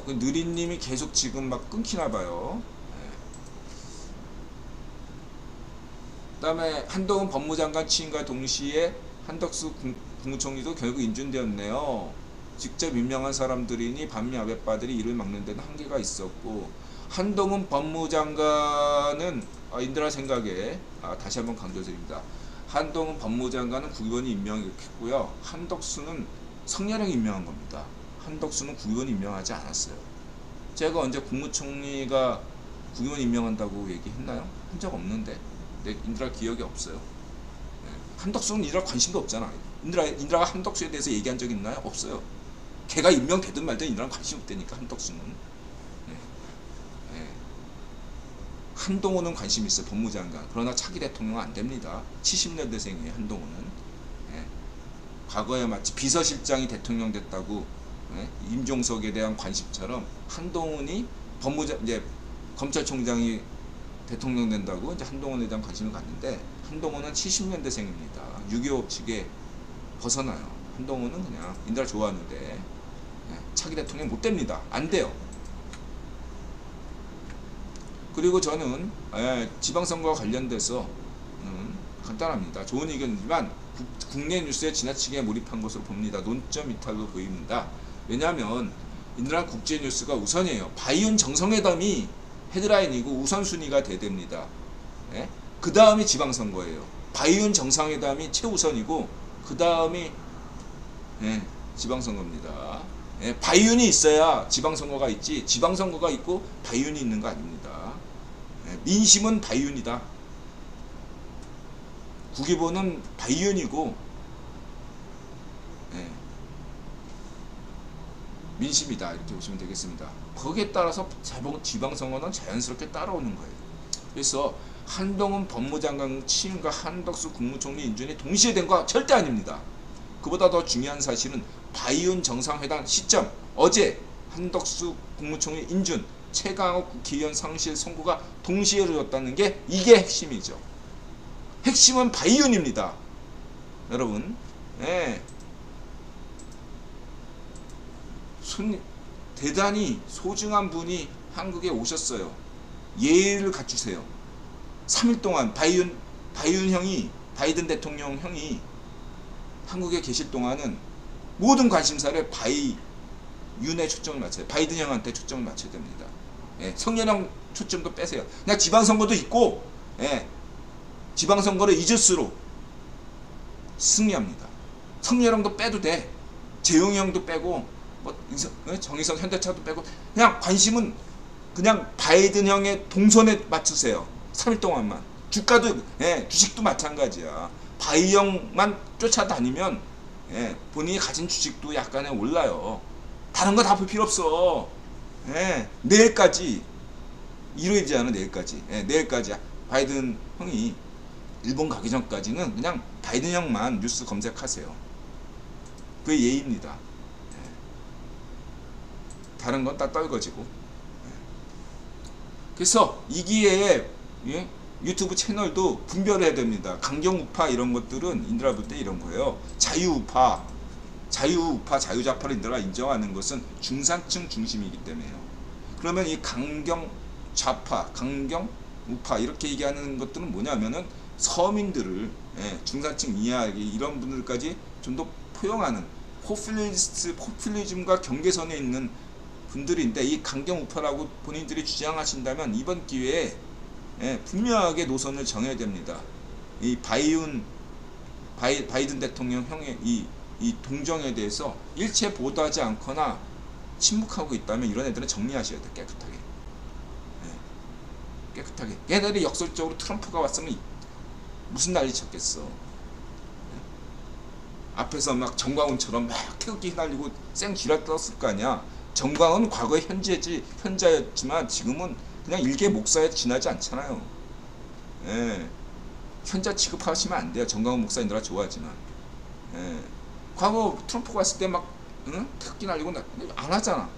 그 느린님이 계속 지금 막 끊기나 봐요. 그다음에 한동훈 법무장관 취임과 동시에 한덕수 국무총리도 결국 인준되었네요. 직접 임명한 사람들이니 반미 아베빠들이 이를 막는 데는 한계가 있었고, 한동훈 법무장관은 인들아 생각에 다시 한번 강조드립니다. 한동훈 법무장관은 국회의원이 임명했고요. 한덕수는 성렬형이 임명한 겁니다. 한덕수는 국회의원이 임명하지 않았어요. 제가 언제 국무총리가 국회의원 임명한다고 얘기했나요? 한 적 없는데. 인드라 기억이 없어요. 한덕수는 인드라 관심도 없잖아. 인드라가 한덕수에 대해서 얘기한 적 있나요? 없어요. 걔가 임명되든 말든 인드라는 관심 없다니까, 한덕수는. 한동훈은 관심 있어요, 법무장관. 그러나 차기 대통령은 안 됩니다. 70년대생이에요, 한동훈은. 과거에 마치 비서실장이 대통령 됐다고 임종석에 대한 관심처럼 한동훈이 이제 검찰총장이 대통령 된다고 이제 한동훈에 대한 관심을 갖는데, 한동훈은 70년대생입니다. 6.25 법칙에 벗어나요. 한동훈은 그냥 인드라 좋아하는데 차기 대통령 못 됩니다. 안 돼요. 그리고 저는 지방선거와 관련돼서 간단합니다. 좋은 의견이지만 국내 뉴스에 지나치게 몰입한 것으로 봅니다. 논점 이탈로 보입니다. 왜냐하면 인드라 국제 뉴스가 우선이에요. 바이온 정상회담이 헤드라인이고 우선순위가 돼야 됩니다. 그 다음이 지방선거예요. 바이온 정상회담이 최우선이고 그 다음이 지방선거입니다. 바이온이 있어야 지방선거가 있지, 지방선거가 있고 바이온이 있는 거 아닙니다. 민심은 바이온이다. 국회보는 바이온이고 민심이다, 이렇게 보시면 되겠습니다. 거기에 따라서 지방선거는 자연스럽게 따라오는 거예요. 그래서 한동훈 법무장관 취임과 한덕수 국무총리 인준이 동시에 된 거 절대 아닙니다. 그보다 더 중요한 사실은 바이온 정상회담 시점, 어제 한덕수 국무총리 인준, 최강욱 국회의원 상실 선고가 동시에 이루어졌다는 게 이게 핵심이죠. 핵심은 바이온입니다. 여러분, 대단히 소중한 분이 한국에 오셨어요. 예의를 갖추세요. 3일 동안 바이든 대통령 형이 한국에 계실 동안은 모든 관심사를 바이윤에 초점을 맞춰요. 바이든 형한테 초점을 맞춰야 됩니다. 성렬형 초점도 빼세요. 그냥 지방선거도 있고, 지방선거를 잊을수록 승리합니다. 성렬형도 빼도 돼. 재용이 형도 빼고, 정의선 현대차도 빼고, 그냥 관심은 그냥 바이든 형의 동선에 맞추세요. 3일 동안만. 주가도, 주식도 마찬가지야. 바이 형만 쫓아다니면 본인이 가진 주식도 약간의 올라요. 다른 거 다 볼 필요 없어. 내일까지 이루어지지 않아. 내일까지 바이든 형이 일본 가기 전까지는 그냥 바이든 형만 뉴스 검색하세요. 그게 예의입니다. 다른 건 다 떨거지고. 그래서 이 기회에 유튜브 채널도 분별해야 됩니다. 강경우파 이런 것들은 인드라 볼 때 이런 거예요. 자유우파, 자유좌파를 인드라 인정하는 것은 중산층 중심이기 때문에요. 그러면 이 강경좌파, 강경우파 이렇게 얘기하는 것들은 뭐냐면은 서민들을 중산층 이하의 이런 분들까지 좀 더 포용하는 포퓰리즘과 경계선에 있는 분들인데, 이 강경우파라고 본인들이 주장하신다면 이번 기회에 분명하게 노선을 정해야 됩니다. 이 바이든 대통령 형의 이 동정에 대해서 일체 보도하지 않거나 침묵하고 있다면 이런 애들은 정리하셔야 돼, 깨끗하게. 깨끗하게. 얘네들이 역설적으로 트럼프가 왔으면 무슨 난리 쳤겠어. 앞에서 막 정광훈처럼 막 태극기 휘날리고 쌩 지랄 떴을 거 아니야. 정광훈은 과거에 현자였지만 지금은 그냥 일개 목사에 지나지 않잖아요. 예. 현자 취급하시면 안 돼요. 정광훈 목사님들아 좋아하지만. 예. 과거 트럼프가 왔을 때 막 태극기 날리고 안 하잖아.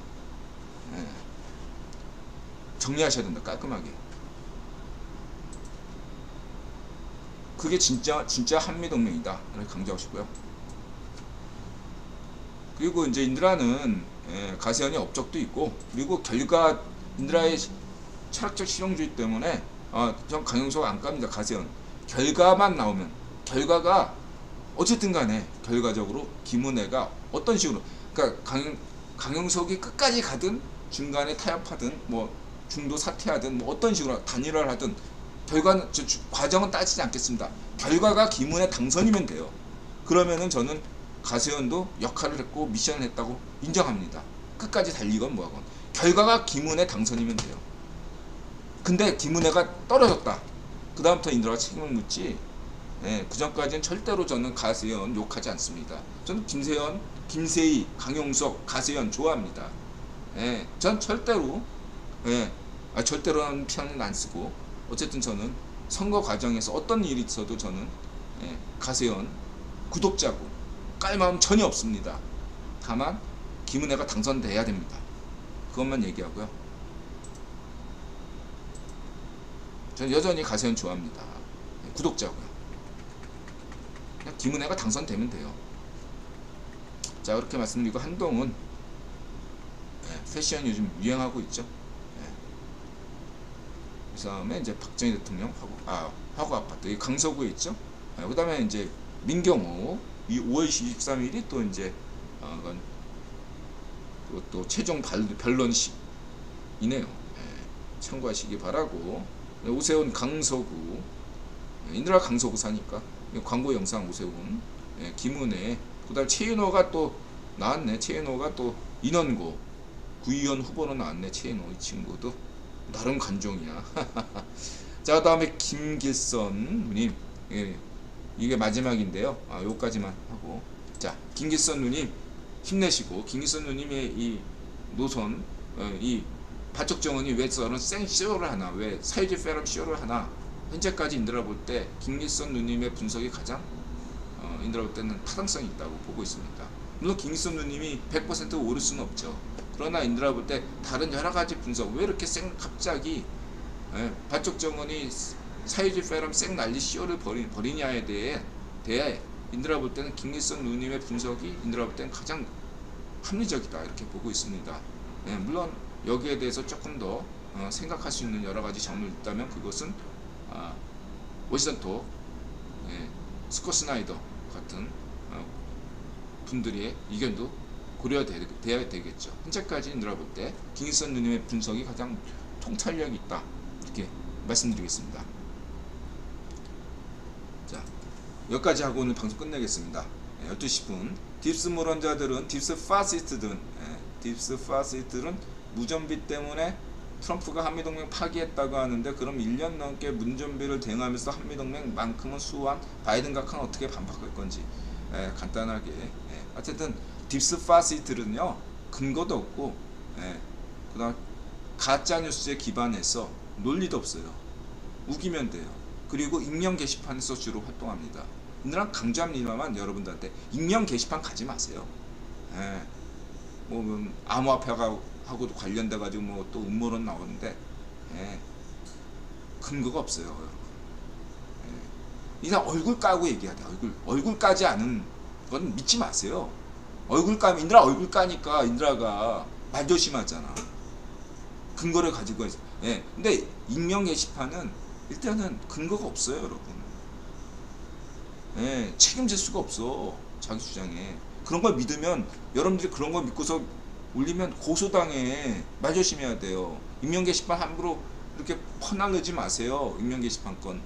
예. 정리하셔야 된다. 깔끔하게. 그게 진짜 한미동맹이다. 이렇게 강조하고 싶고요. 그리고 이제 인드라는 가세현이 업적도 있고, 그리고 결과 인드라의 철학적 실용주의 때문에 전 강용석 안 깝니다. 가세현 결과만 나오면, 결과가 어쨌든 간에 결과적으로 김은혜가 어떤 식으로, 그러니까 강용석이 끝까지 가든 중간에 타협하든 뭐 중도 사퇴하든 뭐 어떤 식으로 단일화를 하든 결과는 과정은 따지지 않겠습니다. 결과가 김은혜 당선이면 돼요. 그러면은 저는 가세현도 역할을 했고 미션을 했다고 인정합니다. 끝까지 달리건 뭐하건 결과가 김은혜 당선이면 돼요. 근데 김은혜가 떨어졌다. 그 다음부터 인드라가 책임을 묻지. 그 전까지는 절대로 저는 가세현 욕하지 않습니다. 저는 김세현, 김세희, 강용석, 가세현 좋아합니다. 전 절대로 절대로라는 표현은 안 쓰고, 어쨌든 저는 선거 과정에서 어떤 일이 있어도 저는 가세현 구독자고 깔 마음 전혀 없습니다. 다만 김은혜가 당선돼야 됩니다. 그것만 얘기하고요. 저는 여전히 가세현 좋아합니다. 구독자고요. 그냥 김은혜가 당선되면 돼요. 자, 그렇게 말씀드리고, 한동훈 패션 요즘 유행하고 있죠. 그 다음에 이제 박정희 대통령 화구 아파트 강서구에 있죠. 그 다음에 이제 민경호 5월 23일이 또 이제 또 최종 변론식이네요. 참고하시기 바라고. 오세훈 강서구, 인드라 강서구 사니까 광고 영상 오세훈, 김은혜, 그다음 최인호가 또 나왔네. 최인호가 또 인원고 구의원 후보로 나왔네. 최인호 이 친구도 나름 관종이야. 자, 그다음에 김길선 누님, 이게 마지막인데요. 요까지만 하고, 자, 김길선 누님 힘내시고, 김길선 누님의 이 노선, 이 바쪽 정원이 왜 저런 생 쇼를 하나, 왜 사유지 페럼 쇼를 하나, 현재까지 인드라 볼 때 김길선 누님의 분석이 가장 인드라 볼 때는 타당성이 있다고 보고 있습니다. 물론 김길선 누님이 100% 오를 수는 없죠. 그러나 인드라 볼 때 다른 여러 가지 분석, 왜 이렇게 갑자기 바쪽 정원이 사유지 페럼 생 난리 쇼를 벌이냐에 대해 인드라 볼 때는 김길선 누님의 분석이 인드라 볼 때는 가장 합리적이다, 이렇게 보고 있습니다. 물론 여기에 대해서 조금 더 생각할 수 있는 여러 가지 점이 있다면 그것은 워싱턴 스콧 스나이더 같은 분들의 의견도 고려돼야 되겠죠. 현재까지 들어볼 때 김길선 누님의 분석이 가장 통찰력이 있다, 이렇게 말씀드리겠습니다. 자, 여기까지 하고 오늘 방송 끝내겠습니다. 12시 분. 딥스 모론자들은, 딥스 파시스트들은 무전비 때문에 트럼프가 한미동맹 파기했다고 하는데, 그럼 1년 넘게 무전비를 대응하면서 한미동맹만큼은 수호한 바이든 각하는 어떻게 반박할 건지 간단하게. 어쨌든 딥스 파시스트는요, 근거도 없고 그다음 가짜 뉴스에 기반해서 논리도 없어요. 우기면 돼요. 그리고 익명 게시판에서 주로 활동합니다. 이들은 강조합니다만 여러분들한테 익명 게시판 가지 마세요. 뭐 암호화폐하고도 관련돼 가지고 뭐 또 음모론 나오는데 근거가 없어요, 여러분. 이상 얼굴 까고 얘기해야 돼. 얼굴 까지 않은 건 믿지 마세요. 얼굴 까면 인드라 얼굴 까니까 인드라가 말조심하잖아. 근거를 가지고 해서. 근데 익명 게시판은 일단은 근거가 없어요, 여러분. 책임질 수가 없어, 자기 주장에. 그런 걸 믿으면, 여러분들이 그런 걸 믿고서 올리면 고소당해. 말 조심해야 돼요. 익명 게시판 함부로 이렇게 퍼나르지 마세요. 익명 게시판 건.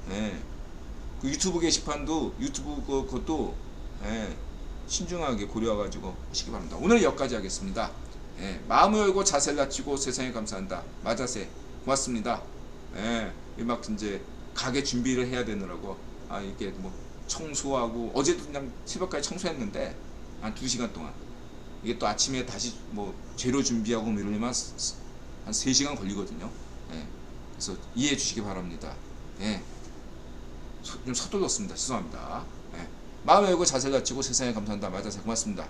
그 유튜브 게시판도, 그것도 신중하게 고려해가지고 하시기 바랍니다. 오늘 여기까지 하겠습니다. 마음을 열고 자세를 낮추고 세상에 감사한다. 마자세. 고맙습니다. 예, 막 이제 가게 준비를 해야 되느라고 이게 뭐 청소하고 어제도 그냥 새벽까지 청소했는데 한 2시간 동안 이게 또 아침에 다시 뭐 재료 준비하고 뭐 이러려면 한 3시간 걸리거든요. 예, 그래서 이해해 주시기 바랍니다. 예, 좀 서툴렀습니다. 죄송합니다. 예, 마음에 열고 자세 갖추고 세상에 감사한다. 맞아서 고맙습니다.